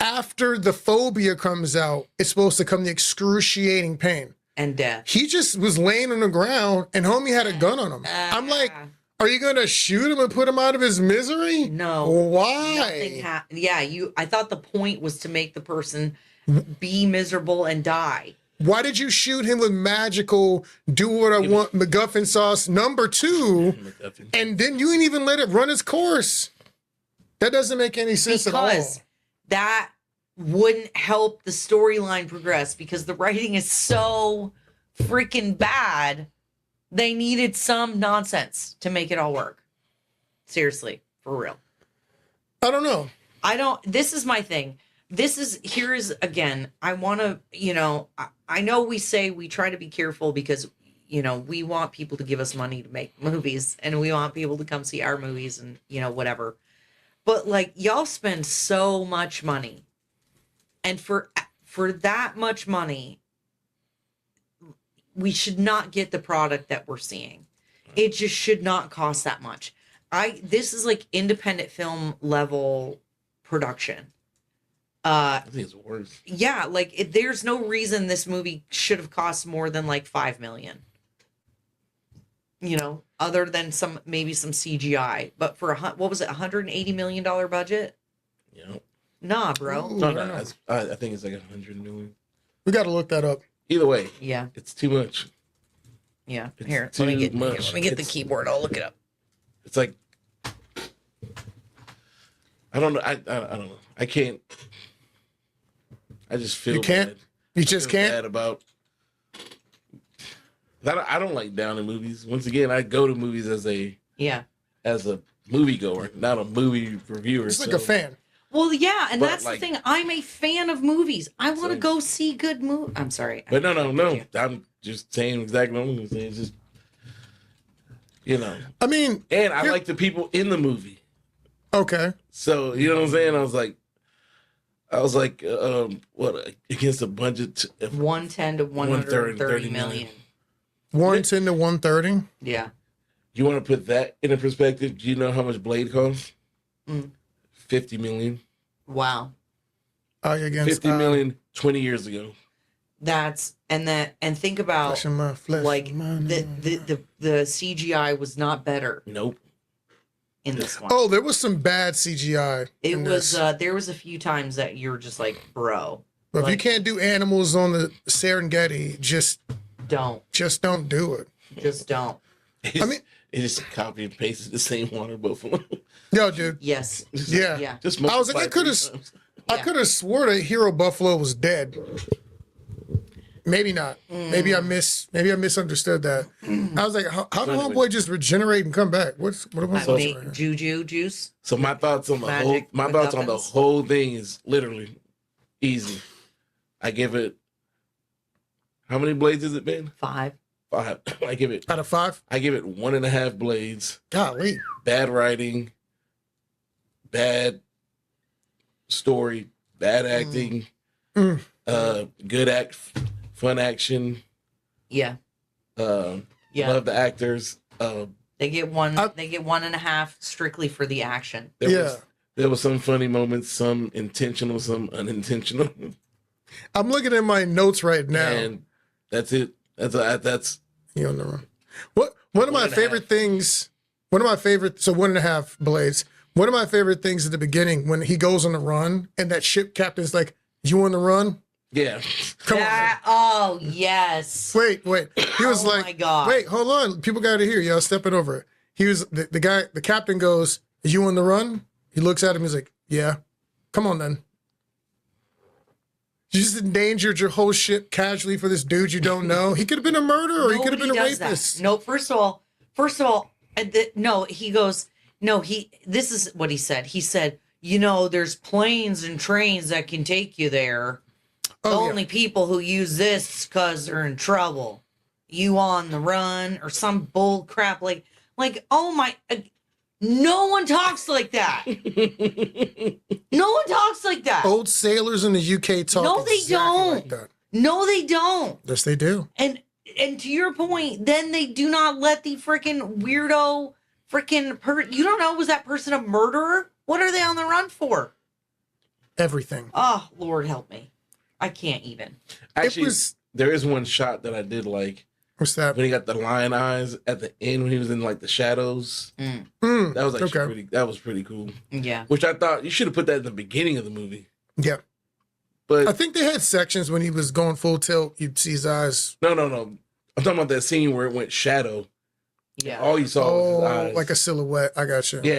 Speaker 2: after the phobia comes out, it's supposed to come the excruciating pain.
Speaker 1: and death.
Speaker 2: He just was laying on the ground and homie had a gun on him. I'm like, are you going to shoot him and put him out of his misery?
Speaker 1: No.
Speaker 2: Why?
Speaker 1: Nothing I thought the point was to make the person be miserable and die.
Speaker 2: Why did you shoot him with magical, do what I want, MacGuffin sauce number 2, and then you didn't even let it run its course? That doesn't make any sense at all.
Speaker 1: Because that wouldn't help the storyline progress because the writing is so freaking bad. They needed some nonsense to make it all work. Seriously, for real.
Speaker 2: I don't know.
Speaker 1: This is my thing. Here's again, I want to, I know we say we try to be careful because, we want people to give us money to make movies and we want people to come see our movies and, whatever. But like, y'all spend so much money. And for that much money, we should not get the product that we're seeing. It just should not cost that much. This is like independent film level production.
Speaker 4: I think it's worse.
Speaker 1: Yeah, like there's no reason this movie should have cost more than like $5 million. Other than maybe some CGI. But for what was it, $180 million budget?
Speaker 4: Yeah.
Speaker 1: Nah, bro.
Speaker 2: Ooh.
Speaker 4: No, I think it's like 100 million.
Speaker 2: We got to look that up.
Speaker 4: Either way,
Speaker 1: Yeah,
Speaker 4: it's too much.
Speaker 1: yeah.
Speaker 4: It's
Speaker 1: Here,
Speaker 4: too
Speaker 1: let me get
Speaker 4: much.
Speaker 1: the keyboard. I'll look it up.
Speaker 4: It's like I don't know. I don't know. I can't. I just feel
Speaker 2: You can't?
Speaker 4: bad.
Speaker 2: You just
Speaker 4: I feel
Speaker 2: can't?
Speaker 4: bad about. I don't like downing movies. Once again, I go to movies as a
Speaker 1: Yeah.
Speaker 4: moviegoer, not a movie reviewer.
Speaker 2: It's like a fan.
Speaker 1: Well, yeah, and
Speaker 4: But,
Speaker 1: that's
Speaker 4: like-
Speaker 1: the thing. I'm a fan of movies. I want to
Speaker 4: Same.
Speaker 1: go see good movies. I'm sorry.
Speaker 4: But no.
Speaker 1: Yeah.
Speaker 4: I'm just saying exactly what I'm going to say. It's just,
Speaker 2: I mean,
Speaker 4: and I
Speaker 2: Here-
Speaker 4: like the people in the movie.
Speaker 2: okay.
Speaker 4: So, you know what I'm saying? I was like, what, against a budget of
Speaker 1: 110 to 130 million.
Speaker 2: 110 to 130.
Speaker 1: Yeah.
Speaker 4: You want to put that in a perspective? Do you know how much Blade costs?
Speaker 1: Mm.
Speaker 4: 50 million.
Speaker 1: Wow.
Speaker 2: Against
Speaker 4: 50 million 20 years ago.
Speaker 1: And think about
Speaker 2: flesh and my flesh.
Speaker 1: like
Speaker 2: and my-
Speaker 1: the CGI was not better
Speaker 4: Nope.
Speaker 1: in this one.
Speaker 2: Oh, there was some bad CGI.
Speaker 1: It
Speaker 2: in
Speaker 1: was
Speaker 2: this.
Speaker 1: there was a few times that you're just like, bro,
Speaker 2: But if you
Speaker 1: like-
Speaker 2: can't do animals on the Serengeti, just
Speaker 1: don't
Speaker 2: do it.
Speaker 1: just don't.
Speaker 4: It's,
Speaker 2: mean-
Speaker 4: it just copy and pasted the same water buffalo.
Speaker 2: Yo, dude.
Speaker 1: Yes.
Speaker 2: Yeah.
Speaker 1: Yeah.
Speaker 4: Just
Speaker 2: I was like,
Speaker 4: multiply
Speaker 2: I coulda
Speaker 4: three
Speaker 2: s-
Speaker 4: times.
Speaker 2: I
Speaker 1: Yeah.
Speaker 2: could have swore that Hero Buffalo was dead. Maybe not. Maybe I misunderstood that. I was like, how did
Speaker 4: anyway.
Speaker 2: homeboy just regenerate and come back? What am I
Speaker 1: I
Speaker 2: supposed to
Speaker 1: make
Speaker 2: right
Speaker 1: juju juice.
Speaker 4: So my thoughts on the
Speaker 1: Magic MacGuffins.
Speaker 4: whole thing is literally easy. I give it. How many blades has it been?
Speaker 1: 5.
Speaker 4: 5. I give it.
Speaker 2: Out of 5?
Speaker 4: I give it 1.5 blades.
Speaker 2: Golly.
Speaker 4: Bad writing, bad story, bad acting,
Speaker 2: Mm.
Speaker 4: good fun action.
Speaker 1: Yeah.
Speaker 4: Yeah.
Speaker 1: Yeah.
Speaker 4: Love the actors.
Speaker 1: They They get one.
Speaker 2: I-
Speaker 1: They get 1.5 strictly for the action.
Speaker 4: There was some funny moments, some intentional, some unintentional.
Speaker 2: I'm looking at my notes right now.
Speaker 4: And that's it. That's
Speaker 2: You on the run. One of my
Speaker 4: 1.5.
Speaker 2: favorite things, so 1.5 blades. One of my favorite things at the beginning when he goes on the run and that ship captain's like, "You on the run?"
Speaker 4: yeah.
Speaker 2: Come on. man.
Speaker 1: Oh yes.
Speaker 2: Wait. He was
Speaker 1: Oh
Speaker 2: like,
Speaker 1: my God.
Speaker 2: "Wait, hold on. People got to hear. Y'all stepping over it." He was the guy. The captain goes, "Is you on the run?" He looks at him. He's like, "Yeah." Come on then. You just endangered your whole ship casually for this dude you don't know. He could have been a murderer, or he could have been a
Speaker 1: Nobody does
Speaker 2: rapist.
Speaker 1: that. No, first of all, no. He goes, no. This is what he said. He said, there's planes and trains that can take you there. The
Speaker 2: Oh, yeah.
Speaker 1: only people who use this because they're in trouble. You on the run or some bull crap like oh my. No one talks like that. No one talks like that.
Speaker 2: Old sailors in the UK talk
Speaker 1: No, they
Speaker 2: exactly
Speaker 1: don't.
Speaker 2: like that.
Speaker 1: No, they don't.
Speaker 2: Yes, they do.
Speaker 1: And to your point, then they do not let the freaking weirdo you don't know, was that person a murderer? What are they on the run for?
Speaker 2: Everything.
Speaker 1: Oh, Lord help me. I can't even.
Speaker 4: Actually,
Speaker 2: was-
Speaker 4: there is one shot that I did like
Speaker 2: What's that?
Speaker 4: when he got the lion eyes at the end when he was in like the shadows.
Speaker 2: Mm,
Speaker 4: That was actually
Speaker 2: okay.
Speaker 4: that was pretty cool.
Speaker 1: Yeah.
Speaker 4: Which I thought you should have put that in the beginning of the movie.
Speaker 2: Yeah.
Speaker 4: But
Speaker 2: I think they had sections when he was going full tilt. You'd see his eyes.
Speaker 4: no. I'm talking about that scene where it went shadow.
Speaker 1: Yeah.
Speaker 4: All you saw was his
Speaker 2: Oh,
Speaker 4: eyes.
Speaker 2: like a silhouette. I got you.
Speaker 4: yeah,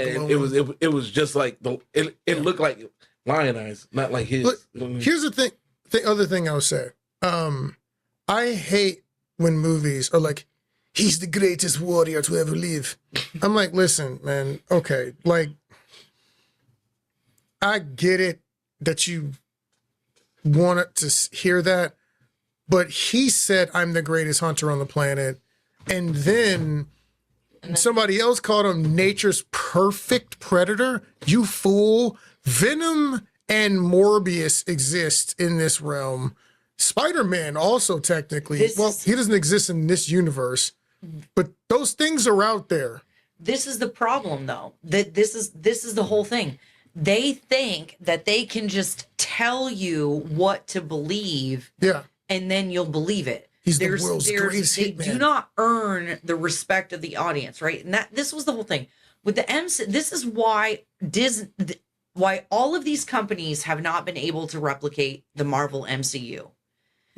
Speaker 4: it was just like it looked like lion eyes, not like his.
Speaker 2: Look, Here's the thing. The other thing I would say. I hate when movies are like, "He's the greatest warrior to ever live." I'm like, listen, man. Okay, like, I get it that you wanted to hear that, but he said, "I'm the greatest hunter on the planet," and then somebody else called him nature's perfect predator. You fool. Venom and Morbius exist in this realm. Spider-Man also technically, he doesn't exist in this universe, but those things are out there.
Speaker 1: This is the problem though. That this is the whole thing. They think that they can just tell you what to believe
Speaker 2: Yeah.
Speaker 1: and then you'll believe it.
Speaker 2: He's the world's greatest
Speaker 1: They
Speaker 2: hitman.
Speaker 1: do not earn the respect of the audience, right? And this was the whole thing with the MC. This is why why all of these companies have not been able to replicate the Marvel MCU.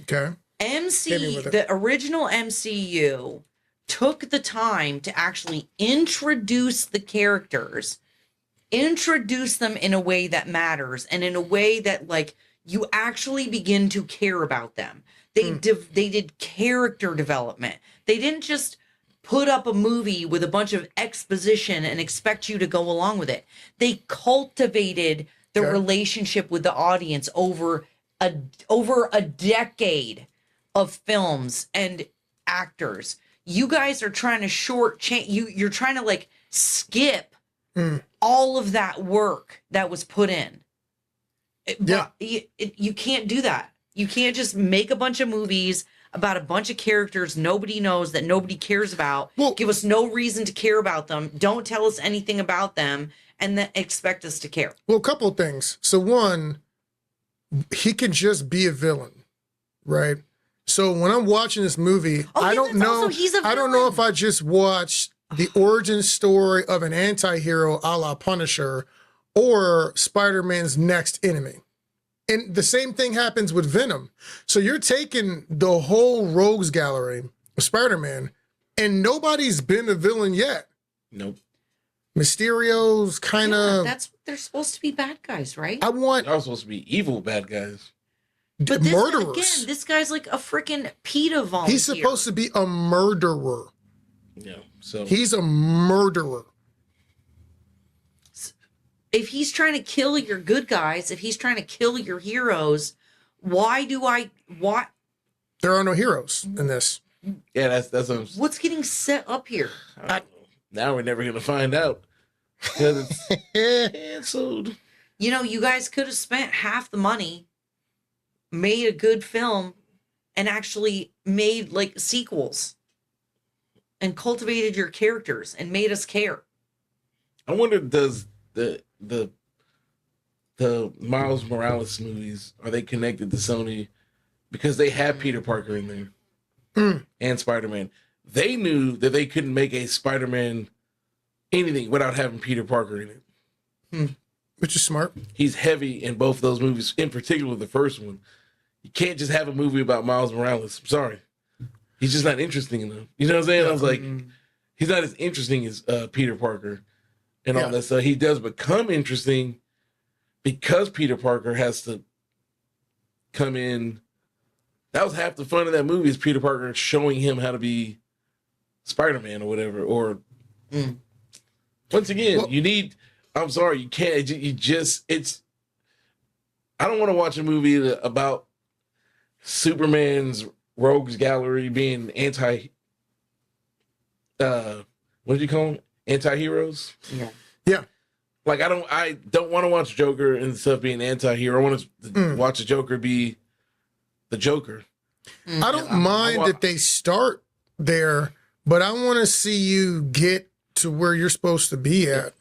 Speaker 2: Okay. Hit me with it.
Speaker 1: The original MCU took the time to actually introduce the characters, introduce them in a way that matters and in a way that like you actually begin to care about them. They did character development. They didn't just put up a movie with a bunch of exposition and expect you to go along with it. They cultivated the
Speaker 2: Okay.
Speaker 1: relationship with the audience over a decade of films and actors. You guys are trying to you're trying to like skip all of that work that was put in.
Speaker 2: Yeah.
Speaker 1: You can't do that. You can't just make a bunch of movies about a bunch of characters nobody knows, that nobody cares about.
Speaker 2: Well-
Speaker 1: Give us no reason to care about them. Don't tell us anything about them and then expect us to care.
Speaker 2: Well, a couple of things. So one, he can just be a villain, right? So when I'm watching this movie,
Speaker 1: Oh,
Speaker 2: I
Speaker 1: yeah,
Speaker 2: don't
Speaker 1: that's
Speaker 2: know.
Speaker 1: also- he's a
Speaker 2: I don't know
Speaker 1: villain.
Speaker 2: if I just watched the origin story of an anti-hero a la Punisher or Spider-Man's next enemy. And the same thing happens with Venom. So you're taking the whole rogues gallery of Spider-Man, and nobody's been a villain yet.
Speaker 4: Nope.
Speaker 2: Mysterio's kind of.
Speaker 1: They're supposed to be bad guys, right?
Speaker 2: I want
Speaker 4: Y'all supposed to be evil bad guys.
Speaker 1: But this,
Speaker 2: murderers.
Speaker 1: again, this guy's like a freaking PETA volunteer.
Speaker 2: He's supposed to be a murderer.
Speaker 4: Yeah. So
Speaker 2: He's a murderer.
Speaker 1: If he's trying to kill your good guys, if he's trying to kill your heroes, why?
Speaker 2: There are no heroes in this.
Speaker 4: yeah, that's
Speaker 1: What's getting set up here?
Speaker 4: now we're never gonna find out because it's canceled.
Speaker 1: You guys could have spent half the money, made a good film, and actually made like sequels. and cultivated your characters and made us care.
Speaker 4: I wonder, does the Miles Morales movies, are they connected to Sony? Because they have Peter Parker in there and Spider-Man. They knew that they couldn't make a Spider-Man anything without having Peter Parker in it.
Speaker 2: Which is smart.
Speaker 4: He's heavy in both those movies, in particular the first one. You can't just have a movie about Miles Morales. I'm sorry. He's just not interesting enough. You know what I'm saying? I was like, he's not as interesting as Peter Parker and all that stuff. He does become interesting because Peter Parker has to come in. That was half the fun of that movie, is Peter Parker showing him how to be Spider-Man or whatever. Or once again, you need, I'm sorry, you can't, you just, it's, I don't want to watch a movie about Superman's rogues gallery being what did you call them? Anti-heroes?
Speaker 1: Yeah.
Speaker 2: Yeah.
Speaker 4: Like, I don't want to watch Joker and stuff being anti-hero. I want to watch the Joker be the Joker.
Speaker 2: I don't mind that they start there, but I want to see you get to where you're supposed to be at.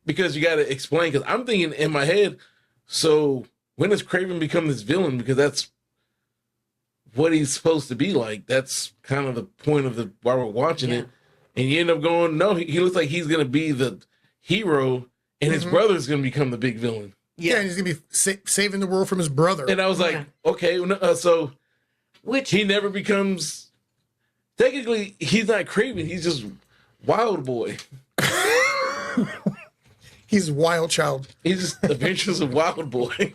Speaker 4: Because you got to explain, because I'm thinking in my head, so when does Kraven become this villain? Because that's what he's supposed to be like. That's kind of the point of why we're watching it. And you end up going, no, he looks like he's going to be the hero, and his brother's going to become the big villain.
Speaker 2: Yeah, and he's going to be saving the world from his brother.
Speaker 4: And I was like, okay, so he never becomes, technically, he's not Kraven, he's just Wild Boy.
Speaker 2: He's Wild Child.
Speaker 4: He's just Adventures of Wild Boy.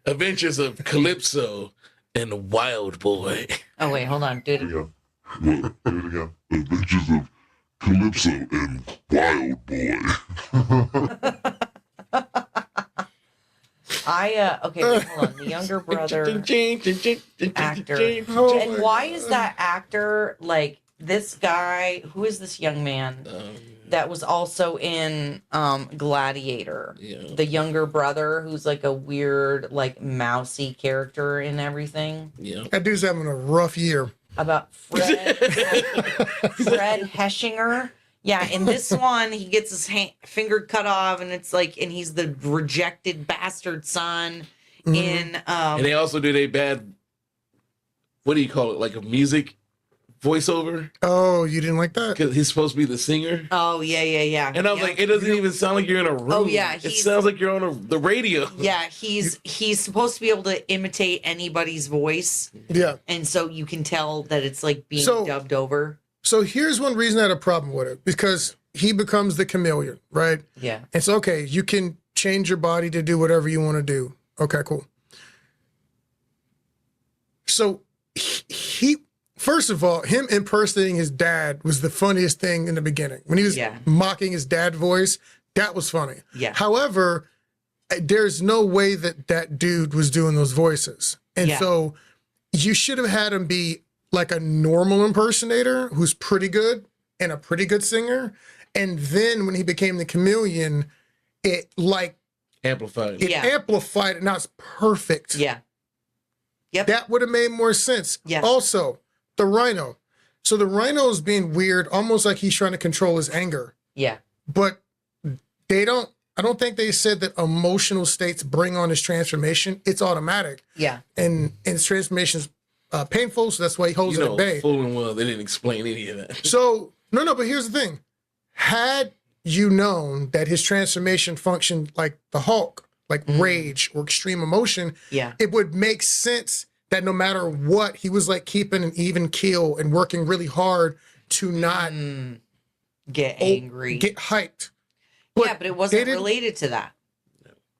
Speaker 4: Adventures of Calypso and Wild Boy.
Speaker 1: Oh, wait, hold on. Dude.
Speaker 3: Yeah. What? Do it again. Adventures of Calypso and Wild Boy.
Speaker 1: Okay, wait, hold on. The younger brother actor. And why is that actor, like, this guy, who is this young man that was also in Gladiator?
Speaker 4: Yeah.
Speaker 1: The younger brother who's like a weird, like, mousy character in everything.
Speaker 4: Yeah.
Speaker 2: That dude's having a rough year.
Speaker 1: About Fred Heshinger. Yeah, in this one, he gets his finger cut off, and it's like, and he's the rejected bastard son.
Speaker 4: And they also did a bad, what do you call it, like a music voiceover?
Speaker 2: Oh, you didn't like that?
Speaker 4: Because he's supposed to be the singer.
Speaker 1: Oh, yeah.
Speaker 4: And I was like, it doesn't even sound like you're in a room.
Speaker 1: Oh, yeah,
Speaker 4: it sounds like you're on the radio.
Speaker 1: Yeah, he's supposed to be able to imitate anybody's voice.
Speaker 2: Yeah.
Speaker 1: And so you can tell that it's like being dubbed over.
Speaker 2: So here's one reason I had a problem with it, because he becomes the chameleon, right?
Speaker 1: Yeah.
Speaker 2: It's okay. You can change your body to do whatever you want to do. Okay, cool. So he first of all, him impersonating his dad was the funniest thing in the beginning. When he was mocking his dad voice, that was funny.
Speaker 1: Yeah.
Speaker 2: However, there's no way that dude was doing those voices. And so you should have had him be like a normal impersonator who's pretty good and a pretty good singer. And then when he became the chameleon, it like
Speaker 4: amplified.
Speaker 2: It amplified it. Now it's perfect.
Speaker 1: Yeah. Yep.
Speaker 2: That would have made more sense.
Speaker 1: Yeah.
Speaker 2: Also, the rhino. So the rhino is being weird, almost like he's trying to control his anger.
Speaker 1: Yeah.
Speaker 2: But I don't think they said that emotional states bring on his transformation. It's automatic.
Speaker 1: Yeah.
Speaker 2: And his transformation's painful, so that's why he holds it at bay.
Speaker 4: Full and well, they didn't explain any of that.
Speaker 2: So, no, but here's the thing. Had you known that his transformation functioned like the Hulk, like rage or extreme emotion, it would make sense that no matter what, he was like keeping an even keel and working really hard to not
Speaker 1: get angry,
Speaker 2: get hyped.
Speaker 1: But it wasn't related to that.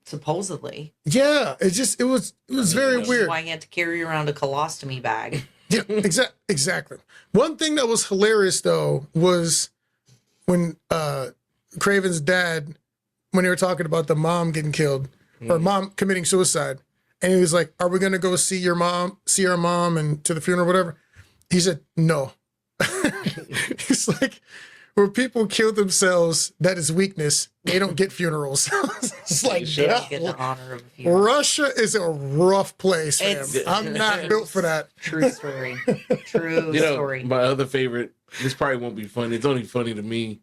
Speaker 1: Supposedly.
Speaker 2: Yeah, it was very weird.
Speaker 1: That's why he had to carry around a colostomy bag.
Speaker 2: Yeah, exactly. One thing that was hilarious though was when Kraven's dad, when they were talking about the mom getting killed or mom committing suicide, and he was like, "Are we gonna go see our mom and to the funeral or whatever?" He said, "No." He's like, where people kill themselves, that is weakness. They don't get funerals. It's like,
Speaker 4: Sure.
Speaker 2: yeah,
Speaker 1: Get the honor of a funeral.
Speaker 2: Russia is a rough place, fam.
Speaker 1: It's-
Speaker 2: I'm not built for that.
Speaker 1: True story. True
Speaker 4: You know,
Speaker 1: story.
Speaker 4: my other favorite. This probably won't be funny. It's only funny to me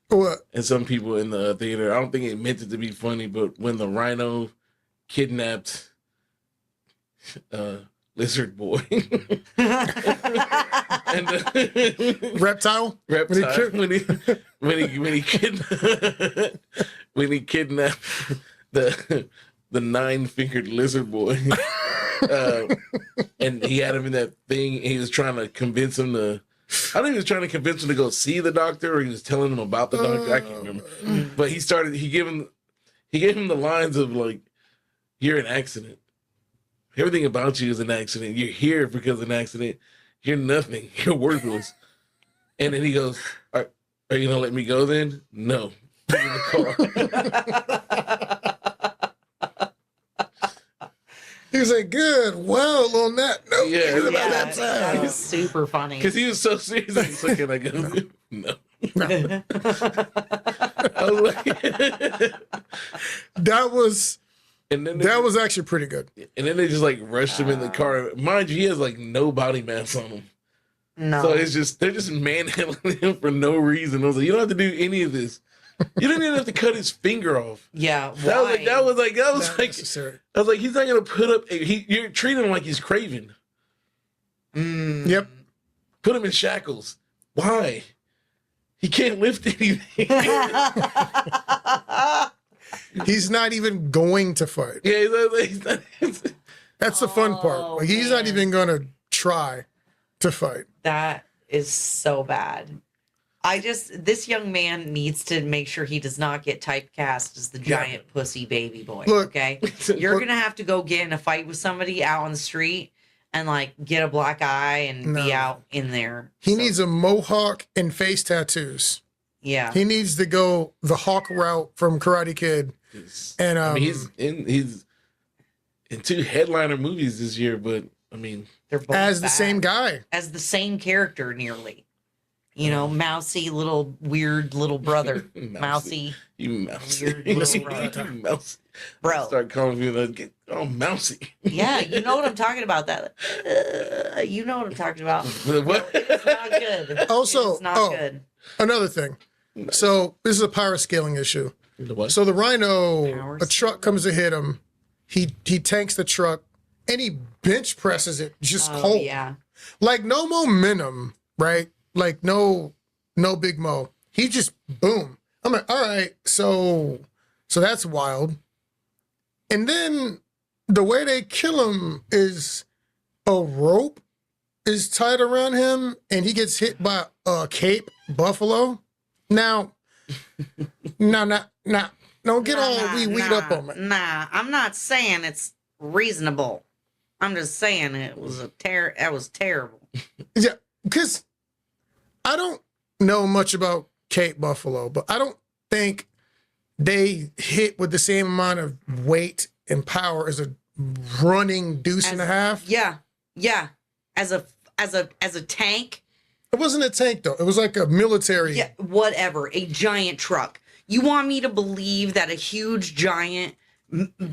Speaker 2: What?
Speaker 4: and some people in the theater. I don't think it meant it to be funny, but when the rhino kidnapped Lizard Boy and
Speaker 2: Reptile?
Speaker 4: reptile when he kidnapped the 9-fingered lizard boy, and he had him in that thing. And he was trying to convince him to. I don't think he was trying to convince him to go see the doctor, or he was telling him about the doctor. I can't remember. But he started. He gave him the lines of like, "You're an accident. Everything about you is an accident. You're here because of an accident. You're nothing. You're worthless." And then he goes, "Are you gonna let me go then?" "No." Put me in the car.
Speaker 2: He was like, good. Well, on that note,
Speaker 4: Yeah,
Speaker 2: think about
Speaker 1: Yeah,
Speaker 2: that
Speaker 1: that
Speaker 2: time.
Speaker 1: was super funny.
Speaker 4: Because he was so serious. Like, so can I go? No. I was like,
Speaker 2: That was
Speaker 4: and then
Speaker 2: that was actually pretty good.
Speaker 4: and then they just like rushed him in the car. Mind you, he has like no body mass on him.
Speaker 1: No.
Speaker 4: So it's just they're just manhandling him for no reason. I was like, you don't have to do any of this. You don't even have to cut his finger off.
Speaker 1: Yeah.
Speaker 4: That was
Speaker 1: why?
Speaker 4: like
Speaker 2: Not necessary.
Speaker 4: I was like, he's not gonna put up. You're treating him like he's Kraven.
Speaker 1: Mm.
Speaker 2: Yep.
Speaker 4: Put him in shackles. Why? He can't lift anything.
Speaker 2: He's not even going to fight.
Speaker 4: Yeah, he's not.
Speaker 2: That's the fun part.
Speaker 1: Oh,
Speaker 2: Like, he's not
Speaker 1: man.
Speaker 2: even gonna try to fight.
Speaker 1: That is so bad. This young man needs to make sure he does not get typecast as the giant pussy baby boy.
Speaker 2: Look.
Speaker 1: Okay. You're
Speaker 2: Look.
Speaker 1: going to have to go get in a fight with somebody out on the street and like get a black eye and be
Speaker 2: No.
Speaker 1: out in there.
Speaker 2: He
Speaker 1: So,
Speaker 2: needs a mohawk and face tattoos.
Speaker 1: yeah.
Speaker 2: He needs to go the hawk route from Karate Kid. And
Speaker 4: I mean, he's in 2 headliner movies this year, but I mean,
Speaker 1: They're both
Speaker 2: as the
Speaker 1: bad.
Speaker 2: same guy.
Speaker 1: As the same character nearly. You know, mousy little weird little brother. Mousy.
Speaker 4: you mousy,
Speaker 1: Weird
Speaker 4: you
Speaker 1: little brother.
Speaker 4: mousy.
Speaker 1: Bro.
Speaker 4: Start calling me that. Oh, mousy.
Speaker 1: Yeah, you know what I'm talking about. That you know what I'm talking about.
Speaker 4: What?
Speaker 1: It's not good.
Speaker 2: Also,
Speaker 1: it's not
Speaker 2: oh.
Speaker 1: good.
Speaker 2: Another thing. So this is a power scaling issue.
Speaker 4: The what?
Speaker 2: So the rhino,
Speaker 1: Power
Speaker 2: a truck comes to hit him. He tanks the truck and he bench presses it just
Speaker 1: Oh,
Speaker 2: cold.
Speaker 1: yeah.
Speaker 2: Like no momentum, right? Like no big mo. He just boom. I'm like, all right, so that's wild. And then the way they kill him is a rope is tied around him and he gets hit by a cape buffalo. Now, don't get all weed up on me.
Speaker 1: Nah, I'm not saying it's reasonable. I'm just saying it was that was terrible.
Speaker 2: Yeah, because I don't know much about Cape Buffalo, but I don't think they hit with the same amount of weight and power as a running deuce and a half.
Speaker 1: Yeah. As a tank.
Speaker 2: It wasn't a tank though. It was like a military.
Speaker 1: Yeah, whatever. A giant truck. You want me to believe that a huge giant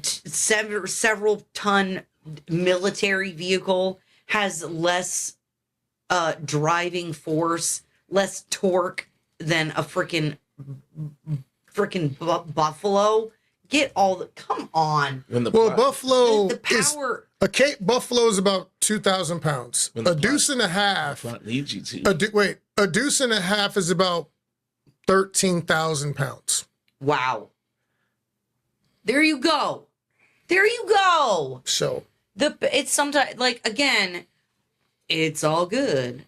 Speaker 1: several ton military vehicle has less driving force, less torque than a freaking buffalo? Get all the come on.
Speaker 4: When the
Speaker 2: Well,
Speaker 4: plot-
Speaker 2: Buffalo
Speaker 1: The
Speaker 2: is
Speaker 1: power.
Speaker 2: a Cape Buffalo is about 2,000 pounds.
Speaker 4: When the
Speaker 2: A deuce and a half.
Speaker 4: plot needs you to.
Speaker 2: A deuce and a half is about 13,000 pounds.
Speaker 1: Wow. There you go.
Speaker 2: So
Speaker 1: It's sometimes like again, it's all good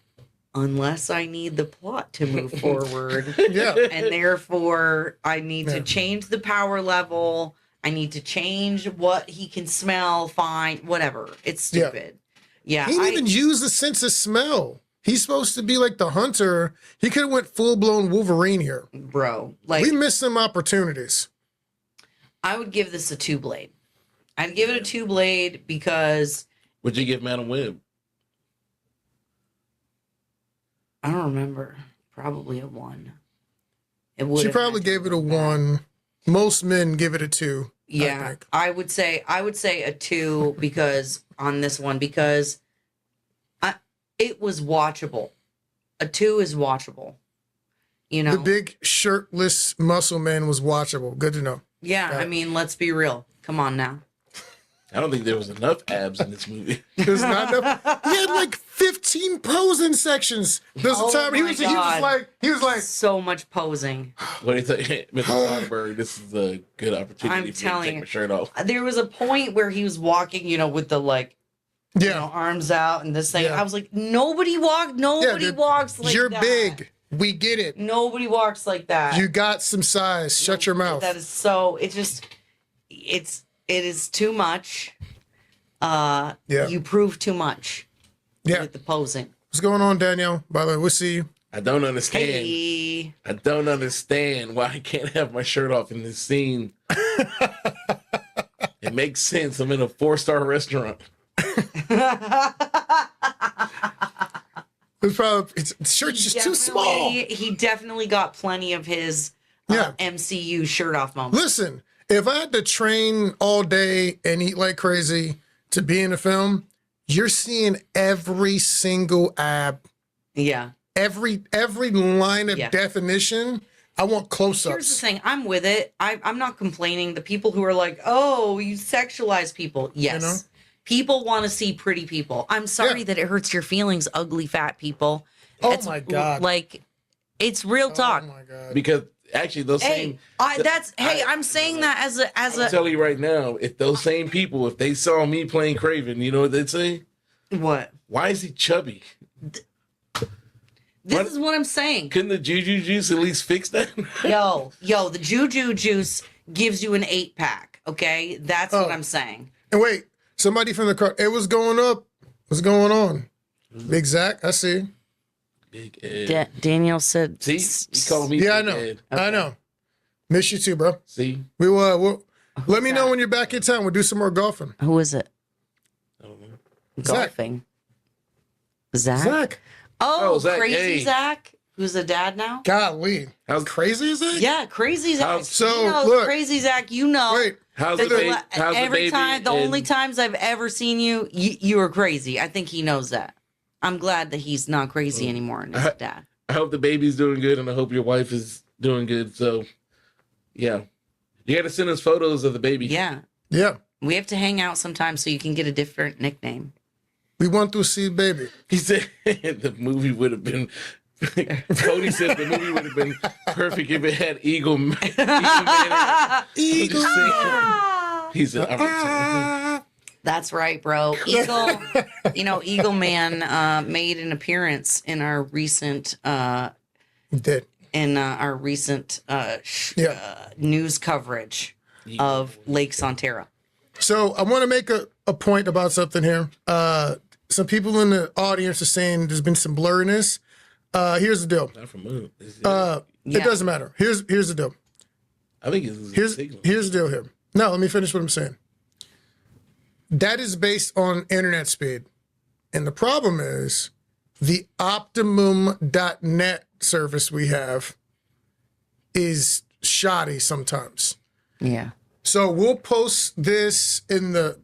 Speaker 1: unless I need the plot to move forward.
Speaker 2: yeah,
Speaker 1: And therefore I need
Speaker 2: Yeah.
Speaker 1: to change the power level. I need to change what he can smell, find, whatever. It's
Speaker 2: Yeah.
Speaker 1: stupid. Yeah.
Speaker 2: he didn't even use the sense of smell. He's supposed to be like the hunter. He could have went full blown Wolverine here.
Speaker 1: bro, like
Speaker 2: We missed some opportunities.
Speaker 1: I would give this a 2-blade. I'd give it a 2-blade because
Speaker 4: Would you give Madam Web?
Speaker 1: I don't remember. Probably a 1. It would.
Speaker 2: She probably gave it a 1. Most men give it a 2.
Speaker 1: Yeah,
Speaker 2: I think.
Speaker 1: I would say a 2 because on this one because it was watchable. A 2 is watchable. You know,
Speaker 2: The big shirtless muscle man was watchable. Good to know.
Speaker 1: yeah. I mean, let's be real. Come on now.
Speaker 4: I don't think there was enough abs in this movie.
Speaker 2: There's not enough. He had like 15 posing sections. There's a
Speaker 1: Oh
Speaker 2: time he
Speaker 1: my
Speaker 2: was
Speaker 1: God.
Speaker 2: like,
Speaker 1: So much posing.
Speaker 4: What do you think, Mr. Sonberg? This is a good opportunity
Speaker 1: I'm
Speaker 4: for me to
Speaker 1: telling
Speaker 4: take
Speaker 1: you.
Speaker 4: my shirt off.
Speaker 1: There was a point where he was walking, you know, with the like,
Speaker 2: yeah,
Speaker 1: you know, arms out and this thing.
Speaker 2: Yeah.
Speaker 1: I was like, nobody
Speaker 2: dude,
Speaker 1: walks like
Speaker 2: you're
Speaker 1: that.
Speaker 2: big. We get it.
Speaker 1: Nobody walks like that.
Speaker 2: You got some size. Shut your mouth.
Speaker 1: That is so. It is too much.
Speaker 2: Yeah.
Speaker 1: You prove too much.
Speaker 2: Yeah.
Speaker 1: With the posing.
Speaker 2: What's going on, Danielle? By the way, we'll see you.
Speaker 4: I don't understand.
Speaker 1: Hey.
Speaker 4: I don't understand why I can't have my shirt off in this scene. It makes sense. I'm in a 4-star restaurant.
Speaker 2: It's probably the shirt's just too small.
Speaker 1: He definitely got plenty of his
Speaker 2: Yeah.
Speaker 1: MCU shirt off moments.
Speaker 2: Listen, if I had to train all day and eat like crazy to be in a film, you're seeing every single ab,
Speaker 1: Yeah.
Speaker 2: every line of
Speaker 1: Yeah.
Speaker 2: definition. I want
Speaker 1: Here's the
Speaker 2: close-ups.
Speaker 1: thing. I'm with it. I'm not complaining. The people who are like, oh, you sexualize people. Yes.
Speaker 2: You know?
Speaker 1: People want to see pretty people. I'm sorry
Speaker 2: Yeah.
Speaker 1: that it hurts your feelings, ugly fat people.
Speaker 2: Oh
Speaker 1: It's
Speaker 2: my God.
Speaker 1: Like, it's real talk.
Speaker 2: Oh my God.
Speaker 4: Because actually, those
Speaker 1: Hey,
Speaker 4: same.
Speaker 1: I'm saying that as
Speaker 4: I'll
Speaker 1: a
Speaker 4: tell you right now, if those same people, if they saw me playing Kraven, you know what they'd say?
Speaker 1: what?
Speaker 4: Why is he chubby?
Speaker 1: This
Speaker 4: What?
Speaker 1: is what I'm saying.
Speaker 4: Couldn't the Juju Juice at least fix that?
Speaker 1: Yo, the Juju juice gives you an 8-pack. Okay, that's what
Speaker 2: Oh.
Speaker 1: I'm saying.
Speaker 2: And wait, somebody from the crowd. It was going up. What's going on? Big Zach, I see.
Speaker 4: Big Ed.
Speaker 1: Daniel said,
Speaker 4: See, you call me.
Speaker 2: Yeah, I
Speaker 4: Big
Speaker 2: know.
Speaker 4: Ed.
Speaker 2: I know. Miss you too, bro.
Speaker 4: See,
Speaker 2: We'll let me know
Speaker 1: that?
Speaker 2: when you're back in town. We'll do some more golfing.
Speaker 1: "Who is it?
Speaker 4: I don't know.
Speaker 2: Zach.
Speaker 1: Golfing? Zach?
Speaker 2: Zach,
Speaker 1: Oh,
Speaker 4: Oh, Zach,
Speaker 1: crazy
Speaker 4: hey.
Speaker 1: Zach, who's a dad now.
Speaker 2: golly, how
Speaker 4: How's-
Speaker 2: crazy is that?
Speaker 1: Yeah, crazy Zach.
Speaker 4: How's-
Speaker 2: So,
Speaker 1: you know,
Speaker 2: look.
Speaker 1: crazy Zach. You know,
Speaker 2: Wait,
Speaker 4: How's
Speaker 1: that
Speaker 4: the
Speaker 1: the
Speaker 4: baby?
Speaker 1: la-
Speaker 4: How's the
Speaker 1: every
Speaker 4: baby?
Speaker 1: time, the
Speaker 4: and-
Speaker 1: only times I've ever seen you, you are crazy. I think he knows that. I'm glad that he's not crazy anymore and is a dad.
Speaker 4: I hope the baby's doing good, and I hope your wife is doing good. So, yeah, you got to send us photos of the baby.
Speaker 1: Yeah,
Speaker 2: yeah,
Speaker 1: we have to hang out sometime so you can get a different nickname.
Speaker 2: we want to see baby.
Speaker 4: He said the movie would have been. Cody said the movie would have been perfect if it had Eagle Man.
Speaker 2: Eagle.
Speaker 4: He said, I'm
Speaker 1: That's right, bro. Eagle, Eagle Man made an appearance in our recent
Speaker 2: Did.
Speaker 1: news coverage of Lake Sonterra.
Speaker 2: So I want to make a point about something here. Some people in the audience are saying there's been some blurriness. Here's the deal.
Speaker 4: not from Moon.
Speaker 1: Yeah.
Speaker 2: It doesn't matter. Here's the deal.
Speaker 4: I think it's
Speaker 2: Here's
Speaker 4: signal.
Speaker 2: the deal here. No, let me finish what I'm saying. That is based on internet speed. And the problem is the optimum.net service we have is shoddy sometimes.
Speaker 1: Yeah.
Speaker 2: So we'll post this in the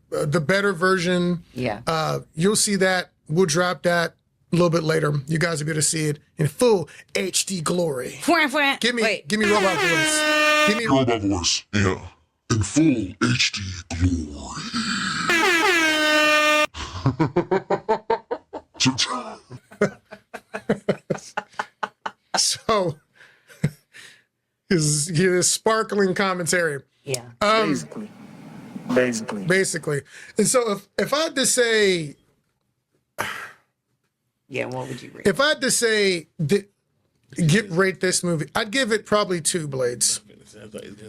Speaker 2: better version.
Speaker 1: Yeah.
Speaker 2: You'll see that. We'll drop that a little bit later. You guys will be able to see it in full HD glory. Give me robot voice. Give me
Speaker 3: Robot voice, yeah. In full HD glory.
Speaker 2: so his sparkling commentary.
Speaker 1: Yeah.
Speaker 2: Basically. And so if I had to say
Speaker 1: Yeah. What would you rate?
Speaker 2: if I had to say rate this movie, I'd give it probably 2 blades.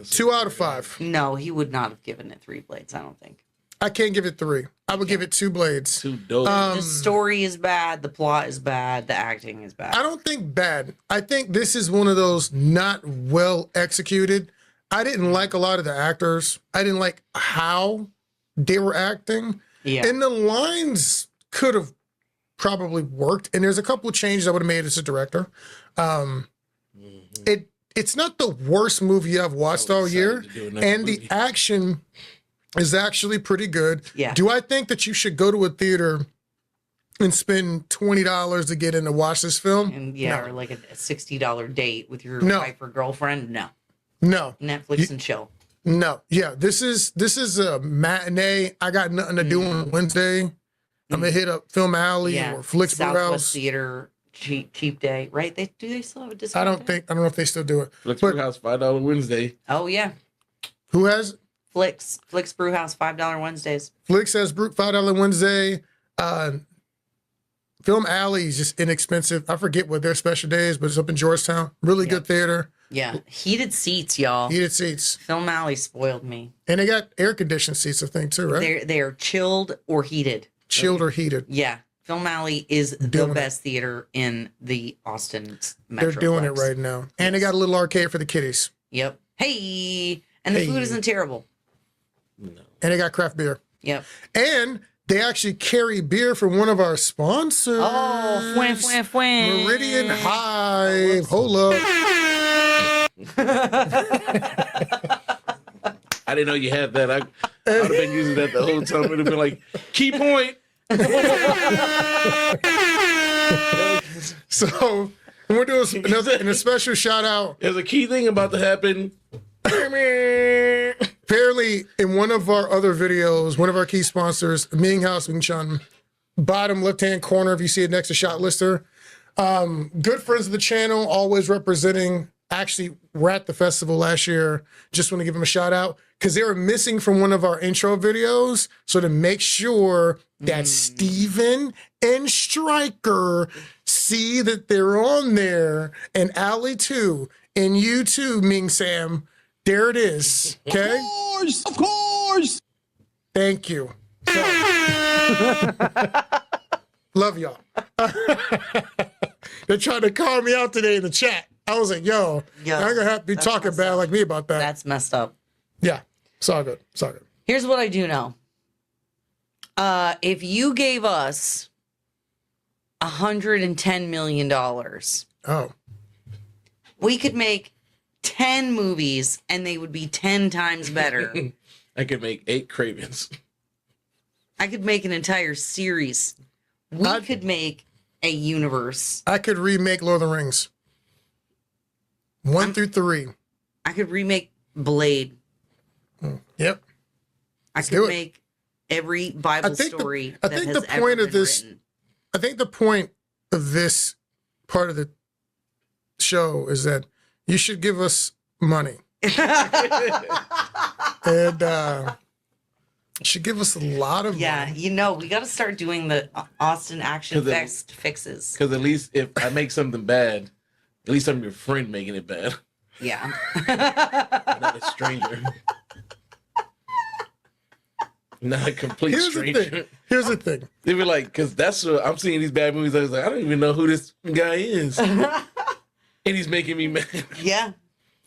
Speaker 2: 2 out of 5.
Speaker 1: No, he would not have given it 3 blades, I don't think.
Speaker 2: I can't give it 3. I would give it 2 blades.
Speaker 4: Too dope.
Speaker 1: The story is bad, the plot is bad, the acting is bad.
Speaker 2: I don't think bad. I think this is one of those not well executed. I didn't like a lot of the actors. I didn't like how they were acting.
Speaker 1: Yeah.
Speaker 2: And the lines could have probably worked. And there's a couple of changes I would have made as a director. it's not the worst movie I've watched all year, and the action is actually pretty good.
Speaker 1: Yeah.
Speaker 2: Do I think that you should go to a theater and spend $20 to get in to watch this film?
Speaker 1: And yeah, or like a $60 date with your
Speaker 2: No.
Speaker 1: wife or girlfriend. No.
Speaker 2: No.
Speaker 1: Netflix and chill.
Speaker 2: No. Yeah, this is a matinee. I got nothing to do on Wednesday. I'm gonna hit up Film Alley
Speaker 1: Yeah.
Speaker 2: or Flicks
Speaker 1: Southwest
Speaker 2: Brewhouse.
Speaker 1: Theater, cheap day, right? They still have a
Speaker 2: I
Speaker 1: discount?
Speaker 2: don't know if they still do it.
Speaker 4: Flex
Speaker 2: But-
Speaker 4: Brewhouse $5 Wednesday.
Speaker 1: Oh yeah,
Speaker 2: Who has
Speaker 1: Flicks Brewhouse $5 Wednesdays.
Speaker 2: Flicks has $5 Wednesday. Film Alley is just inexpensive. I forget what their special day is, but it's up in Georgetown. Really good theater.
Speaker 1: Yeah, heated seats, y'all.
Speaker 2: Heated seats.
Speaker 1: Film Alley spoiled me.
Speaker 2: And they got air conditioned seats, I think, too, right?
Speaker 1: They're chilled or heated.
Speaker 2: Chilled or heated.
Speaker 1: Yeah, Film Alley is the
Speaker 2: Doing it.
Speaker 1: best theater in the Austin metroplex.
Speaker 2: They're doing it right now. And they got a little arcade for the kiddies.
Speaker 1: Yep. Hey, and the
Speaker 2: Hey.
Speaker 1: food isn't terrible.
Speaker 4: No.
Speaker 2: And they got craft beer.
Speaker 1: Yep.
Speaker 2: And they actually carry beer from one of our sponsors.
Speaker 1: Oh, fwin.
Speaker 2: Meridian Hive. Hold up.
Speaker 4: I didn't know you had that. I would have been using that the whole time. It would have been like, key point.
Speaker 2: So we're doing a special shout out.
Speaker 4: There's a key thing about to happen.
Speaker 2: Apparently, in one of our other videos, one of our key sponsors, Ming House Wing Chun, bottom left-hand corner, if you see it next to Shot Lister. Good friends of the channel, always representing. Actually, we're at the festival last year. Just want to give them a shout out because they were missing from one of our intro videos. So to make sure that Steven and Stryker see that they're on there, and Allie too, and you too, Ming Sam. There it is. Okay.
Speaker 5: Of course.
Speaker 2: Thank you. So, love y'all. They're trying to call me out today in the chat. I was like, yo,
Speaker 1: Yeah,
Speaker 2: I'm gonna have to be
Speaker 1: that's
Speaker 2: talking
Speaker 1: messed
Speaker 2: bad
Speaker 1: up.
Speaker 2: like me about that.
Speaker 1: That's messed up.
Speaker 2: Yeah. It's all good. It's all good.
Speaker 1: Here's what I do know. If you gave us $110 million,
Speaker 2: Oh.
Speaker 1: we could make 10 movies and they would be 10 times better.
Speaker 4: I could make 8 Cravens.
Speaker 1: I could make an entire series. We could make a universe.
Speaker 2: I could remake Lord of the Rings. 1 through 3.
Speaker 1: I could remake Blade.
Speaker 2: Yep.
Speaker 1: I
Speaker 2: do
Speaker 1: could
Speaker 2: it.
Speaker 1: make every Bible
Speaker 2: think the-
Speaker 1: story
Speaker 2: I
Speaker 1: that
Speaker 2: think
Speaker 1: has
Speaker 2: the
Speaker 1: ever
Speaker 2: point
Speaker 1: been
Speaker 2: of this-
Speaker 1: written.
Speaker 2: I think the point of this part of the show is that you should give us money. And you should give us a lot of
Speaker 1: Yeah,
Speaker 2: money.
Speaker 1: you know, we got to start doing the Austin Action
Speaker 4: 'Cause it-
Speaker 1: Fest fixes.
Speaker 4: Because at least if I make something bad, at least I'm your friend making it bad,
Speaker 1: Yeah.
Speaker 4: not a stranger. Not a complete
Speaker 2: Here's the
Speaker 4: stranger.
Speaker 2: thing. Here's the thing.
Speaker 4: They were like, because that's what I'm seeing these bad movies. I was like, I don't even know who this guy is, and he's making me mad.
Speaker 1: Yeah.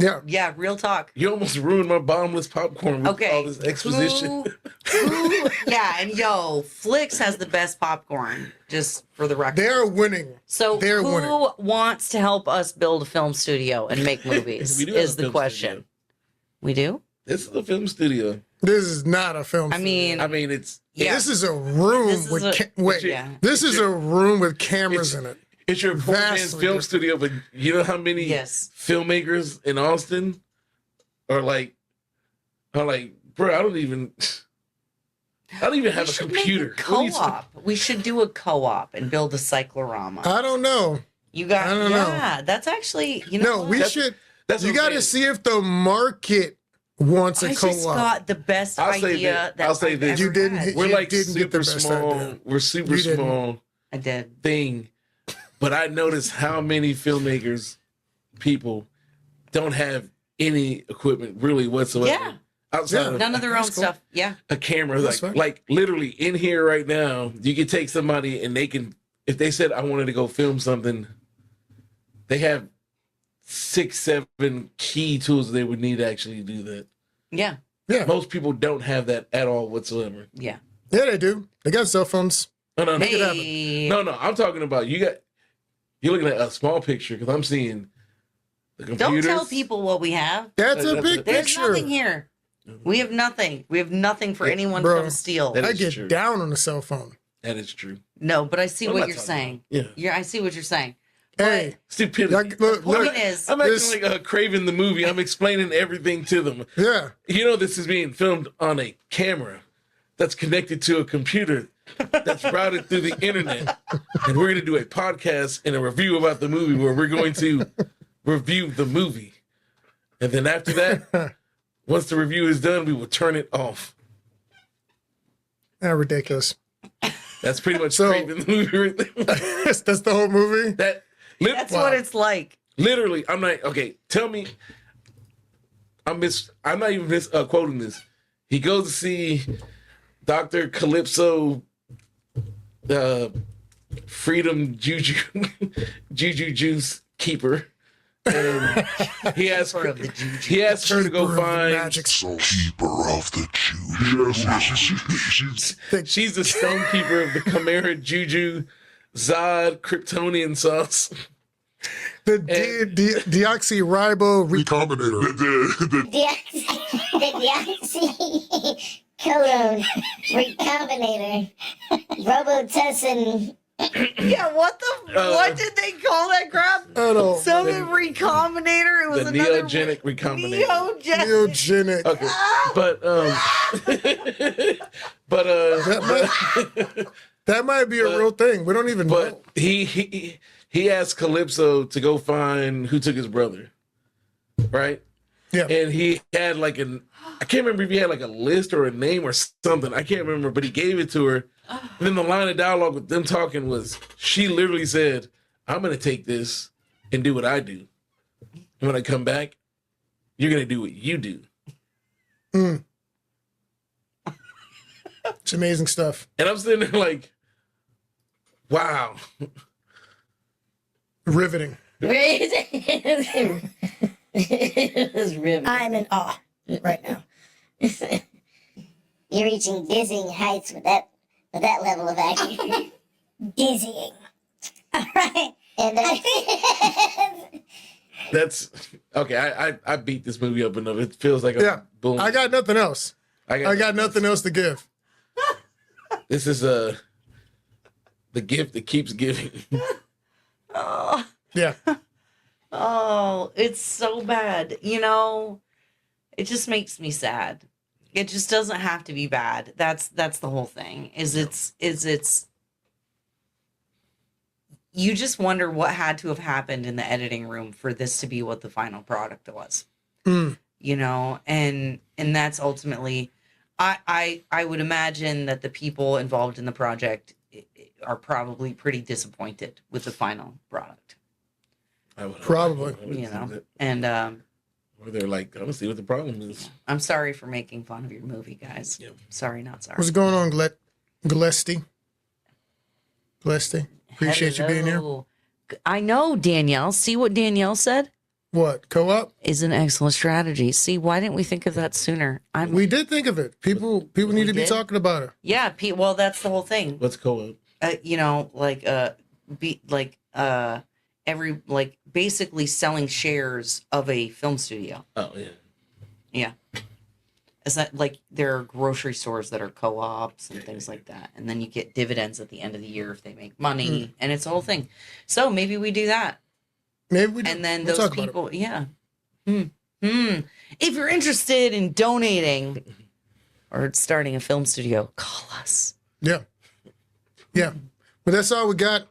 Speaker 2: Yeah.
Speaker 1: Yeah. Real talk.
Speaker 4: You almost ruined my bottomless popcorn with
Speaker 1: Okay.
Speaker 4: all this exposition.
Speaker 1: Yeah. And yo, Flix has the best popcorn, just for the record.
Speaker 2: They're winning.
Speaker 1: So
Speaker 2: they're
Speaker 1: who
Speaker 2: winning.
Speaker 1: wants to help us build a film studio and make movies
Speaker 4: We do have
Speaker 1: is
Speaker 4: a
Speaker 1: the
Speaker 4: film
Speaker 1: question.
Speaker 4: studio.
Speaker 1: We do?
Speaker 4: This is a film studio.
Speaker 2: This is not a film.
Speaker 1: I mean,
Speaker 4: I mean, it's
Speaker 1: yeah.
Speaker 2: This is a room
Speaker 1: This is
Speaker 2: with
Speaker 1: a-
Speaker 2: wait.
Speaker 1: yeah.
Speaker 2: This is a room with cameras in it.
Speaker 4: it's your poor man's
Speaker 2: Vastly
Speaker 4: film
Speaker 2: different.
Speaker 4: studio, but you know how many
Speaker 1: Yes.
Speaker 4: filmmakers in Austin are like, bro, I don't even have
Speaker 1: We
Speaker 4: a
Speaker 1: should
Speaker 4: computer.
Speaker 1: make a
Speaker 4: What are you
Speaker 1: co-op. We should do a co-op and build a cyclorama.
Speaker 2: I don't know.
Speaker 1: You got,
Speaker 2: I don't know.
Speaker 1: yeah, that's actually, you know,
Speaker 2: No, we
Speaker 1: what?
Speaker 2: should.
Speaker 4: That's
Speaker 2: You
Speaker 4: what
Speaker 2: got
Speaker 4: I'm
Speaker 2: to
Speaker 4: saying.
Speaker 2: see if the market wants a
Speaker 1: I just
Speaker 2: co-op.
Speaker 1: got the best
Speaker 4: I'll say
Speaker 1: idea
Speaker 4: that-
Speaker 1: that
Speaker 4: I'll say
Speaker 1: I've
Speaker 4: this.
Speaker 1: ever
Speaker 2: You didn't
Speaker 1: had.
Speaker 2: hit-
Speaker 4: We're
Speaker 2: You
Speaker 4: like
Speaker 2: didn't get the
Speaker 4: super
Speaker 2: best
Speaker 4: small.
Speaker 2: idea.
Speaker 4: We're super
Speaker 2: You didn't.
Speaker 4: small
Speaker 1: I did.
Speaker 4: thing, but I noticed how many filmmakers, people, don't have any equipment really whatsoever.
Speaker 1: Yeah.
Speaker 4: Outside
Speaker 2: Yeah.
Speaker 4: of
Speaker 1: None of their own
Speaker 2: That's cool.
Speaker 1: stuff. Yeah.
Speaker 4: a camera,
Speaker 2: That's
Speaker 4: like
Speaker 2: fine.
Speaker 4: like literally in here right now, you could take somebody and they can, if they said I wanted to go film something, they have 6, 7 key tools they would need to actually do that.
Speaker 1: Yeah.
Speaker 2: Yeah,
Speaker 4: Most people don't have that at all whatsoever.
Speaker 1: Yeah.
Speaker 2: yeah, they do. They got cell phones.
Speaker 4: No, no, no.
Speaker 2: it happen.
Speaker 1: Hey.
Speaker 4: No, I'm talking about you're looking at a small picture because I'm seeing The
Speaker 1: Don't
Speaker 4: computers.
Speaker 1: tell people what we have.
Speaker 2: That's a big
Speaker 1: There's
Speaker 2: picture.
Speaker 1: nothing here. We have nothing. We have nothing for anyone
Speaker 2: bro.
Speaker 1: to come steal.
Speaker 4: That
Speaker 2: I
Speaker 4: is
Speaker 2: get
Speaker 4: true.
Speaker 2: down on the cell phone.
Speaker 4: That is true.
Speaker 1: No, but I see
Speaker 4: I'm
Speaker 1: what
Speaker 4: not
Speaker 1: you're
Speaker 4: talking
Speaker 1: saying.
Speaker 4: about- Yeah.
Speaker 1: I see what you're saying.
Speaker 2: Hey,
Speaker 4: Stupidity.
Speaker 2: look,
Speaker 1: Point is,
Speaker 4: I'm acting
Speaker 2: this-
Speaker 4: like Kraven the movie. I'm explaining everything to them.
Speaker 2: yeah.
Speaker 4: You know, this is being filmed on a camera that's connected to a computer that's routed through the internet. And we're going to do a podcast and a review about the movie where we're going to review the movie. And then after that, once the review is done, we will turn it off.
Speaker 2: Ridiculous.
Speaker 4: That's pretty much
Speaker 2: So-
Speaker 4: Kraven the movie right there.
Speaker 2: That's the whole movie.
Speaker 1: that's
Speaker 2: Wow.
Speaker 1: what it's like.
Speaker 4: Literally, I'm not okay. Tell me, I'm not even quoting this. He goes to see Dr. Calypso, Freedom Juju, Juju Juice Keeper, and he asks her,
Speaker 1: Of the juju.
Speaker 4: he asks her to go
Speaker 2: Keeper of the
Speaker 4: find.
Speaker 2: magic.
Speaker 3: So keeper of the Jews. Yes, she's
Speaker 4: She's the stone keeper of the Chimera Juju Zod Kryptonian sauce.
Speaker 2: The deoxyribo
Speaker 3: recombinator.
Speaker 6: The deoxycodone recombinator robotussin.
Speaker 1: Yeah, what did they call that crap?
Speaker 2: I don't
Speaker 1: Some recombinator. It was
Speaker 4: The
Speaker 1: another
Speaker 4: neogenic recombinator.
Speaker 1: Neogenic.
Speaker 2: neogenic.
Speaker 4: Okay, but
Speaker 2: That might be a real thing. We don't even know.
Speaker 4: But he asked Calypso to go find who took his brother, right?
Speaker 2: Yeah.
Speaker 4: And he had like I can't remember if he had like a list or a name or something. I can't remember, but he gave it to her. And then the line of dialogue with them talking was, she literally said, "I'm gonna take this and do what I do. And when I come back, you're gonna do what you do."
Speaker 2: It's amazing stuff.
Speaker 4: And I'm sitting there like, wow.
Speaker 2: Riveting.
Speaker 6: It was riveting. I'm in awe right now. You're reaching dizzying heights with that level of acting. Dizzying. All right. And
Speaker 4: That's okay. I beat this movie up enough. It feels like
Speaker 2: Yeah.
Speaker 4: boom.
Speaker 2: I got nothing else. I got nothing else to give.
Speaker 4: This is the gift that keeps giving.
Speaker 1: Oh,
Speaker 2: Yeah.
Speaker 1: oh, it's so bad. It just makes me sad. It just doesn't have to be bad. That's the whole thing. It's you just wonder what had to have happened in the editing room for this to be what the final product was.
Speaker 2: Mm.
Speaker 1: And that's ultimately I would imagine that the people involved in the project are probably pretty disappointed with the final product.
Speaker 2: Probably.
Speaker 1: And
Speaker 4: Or they're like, I'm gonna see what the problem is.
Speaker 1: I'm sorry for making fun of your movie, guys.
Speaker 4: Yep.
Speaker 1: Sorry, not sorry.
Speaker 2: What's going on, Glesty? Glesty. Appreciate you being here.
Speaker 1: Hello. I know, Danielle. See what Danielle said?
Speaker 2: What? Co-op?
Speaker 1: Is an excellent strategy. See, why didn't we think of that sooner?
Speaker 2: We did think of it. People need to be
Speaker 1: did?
Speaker 2: talking about it.
Speaker 1: Yeah, well, that's the whole thing.
Speaker 4: What's co-op?
Speaker 1: Basically selling shares of a film studio.
Speaker 4: Oh yeah.
Speaker 1: Yeah. Is that like there are grocery stores that are co-ops and things like that, and then you get dividends at the end of the year if they make money, and it's a whole thing. So maybe we do that.
Speaker 2: Maybe we do.
Speaker 1: And then
Speaker 2: We'll
Speaker 1: those
Speaker 2: talk about it.
Speaker 1: people, yeah. If you're interested in donating or starting a film studio, call us.
Speaker 2: Yeah. Yeah. But that's all we got.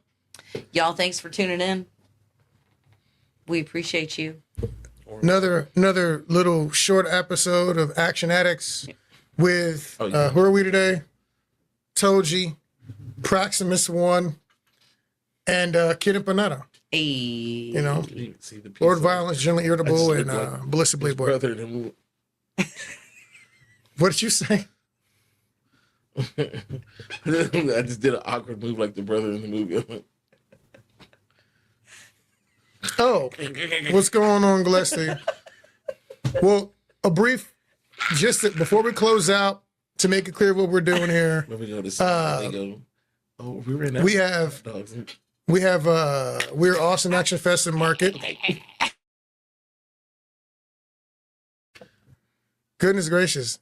Speaker 1: Y'all, thanks for tuning in. We appreciate you.
Speaker 2: Another little short episode of Action Addicts with
Speaker 4: Oh, yeah.
Speaker 2: who are we today? Toji, Proximus One, and Kid Empanada.
Speaker 1: Hey.
Speaker 2: You know,
Speaker 4: You can see the piece
Speaker 2: Lord
Speaker 4: of
Speaker 2: Violence, Generally
Speaker 4: I
Speaker 2: Irritable,
Speaker 4: just
Speaker 2: and
Speaker 4: look like
Speaker 2: Ballistic Blade
Speaker 4: his
Speaker 2: Boy.
Speaker 4: brother. And
Speaker 2: What did you say?
Speaker 4: I just did an awkward move like the brother in the movie. I went,
Speaker 2: Oh, what's going on, Gillespie? Well, a brief, before we close out, to make it clear what we're doing here,
Speaker 4: when we go to they go, oh, we ran out
Speaker 2: we
Speaker 4: of
Speaker 2: have
Speaker 4: dogs.
Speaker 2: we're Austin Action Fest and Market. Goodness gracious.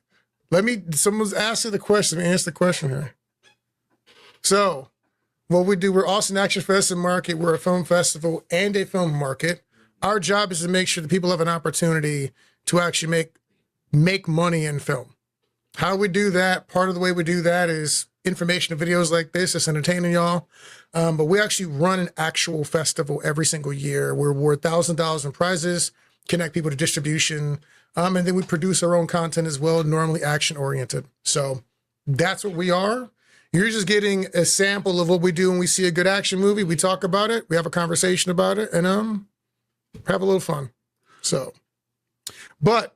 Speaker 2: Someone's asking the question. Let me answer the question here. So, what we do, we're Austin Action Fest and Market. We're a film festival and a film market. Our job is to make sure that people have an opportunity to actually make money in film. How we do that, part of the way we do that is information and videos like this. It's entertaining y'all. But we actually run an actual festival every single year. We award $1,000 in prizes, connect people to distribution, and then we produce our own content as well, normally action-oriented. So that's what we are. You're just getting a sample of what we do when we see a good action movie. We talk about it, we have a conversation about it, and have a little fun. So, but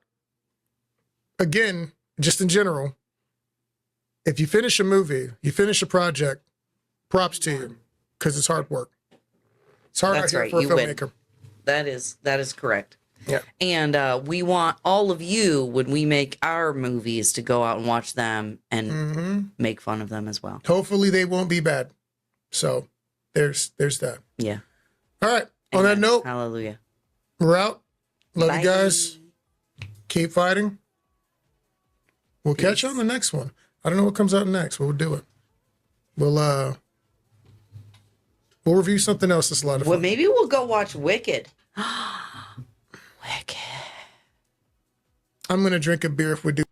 Speaker 2: again, just in general, if you finish a movie, you finish a project, props to you, because it's hard work. It's hard
Speaker 1: That's
Speaker 2: out here
Speaker 1: right.
Speaker 2: for a
Speaker 1: You
Speaker 2: filmmaker.
Speaker 1: win. That is correct.
Speaker 2: Yeah.
Speaker 1: And we want all of you, when we make our movies, to go out and watch them and make fun of them as well.
Speaker 2: Hopefully they won't be bad. So there's that.
Speaker 1: Yeah.
Speaker 2: All right. On that
Speaker 1: Amen.
Speaker 2: note,
Speaker 1: Hallelujah.
Speaker 2: we're out. Love
Speaker 1: Bye.
Speaker 2: you guys. Keep fighting. We'll catch you on the next one. I don't know what comes out next, but we'll do it. We'll review something else that's a lot of fun.
Speaker 1: Well, maybe we'll go watch Wicked. Wicked.
Speaker 2: I'm gonna drink a beer if we do.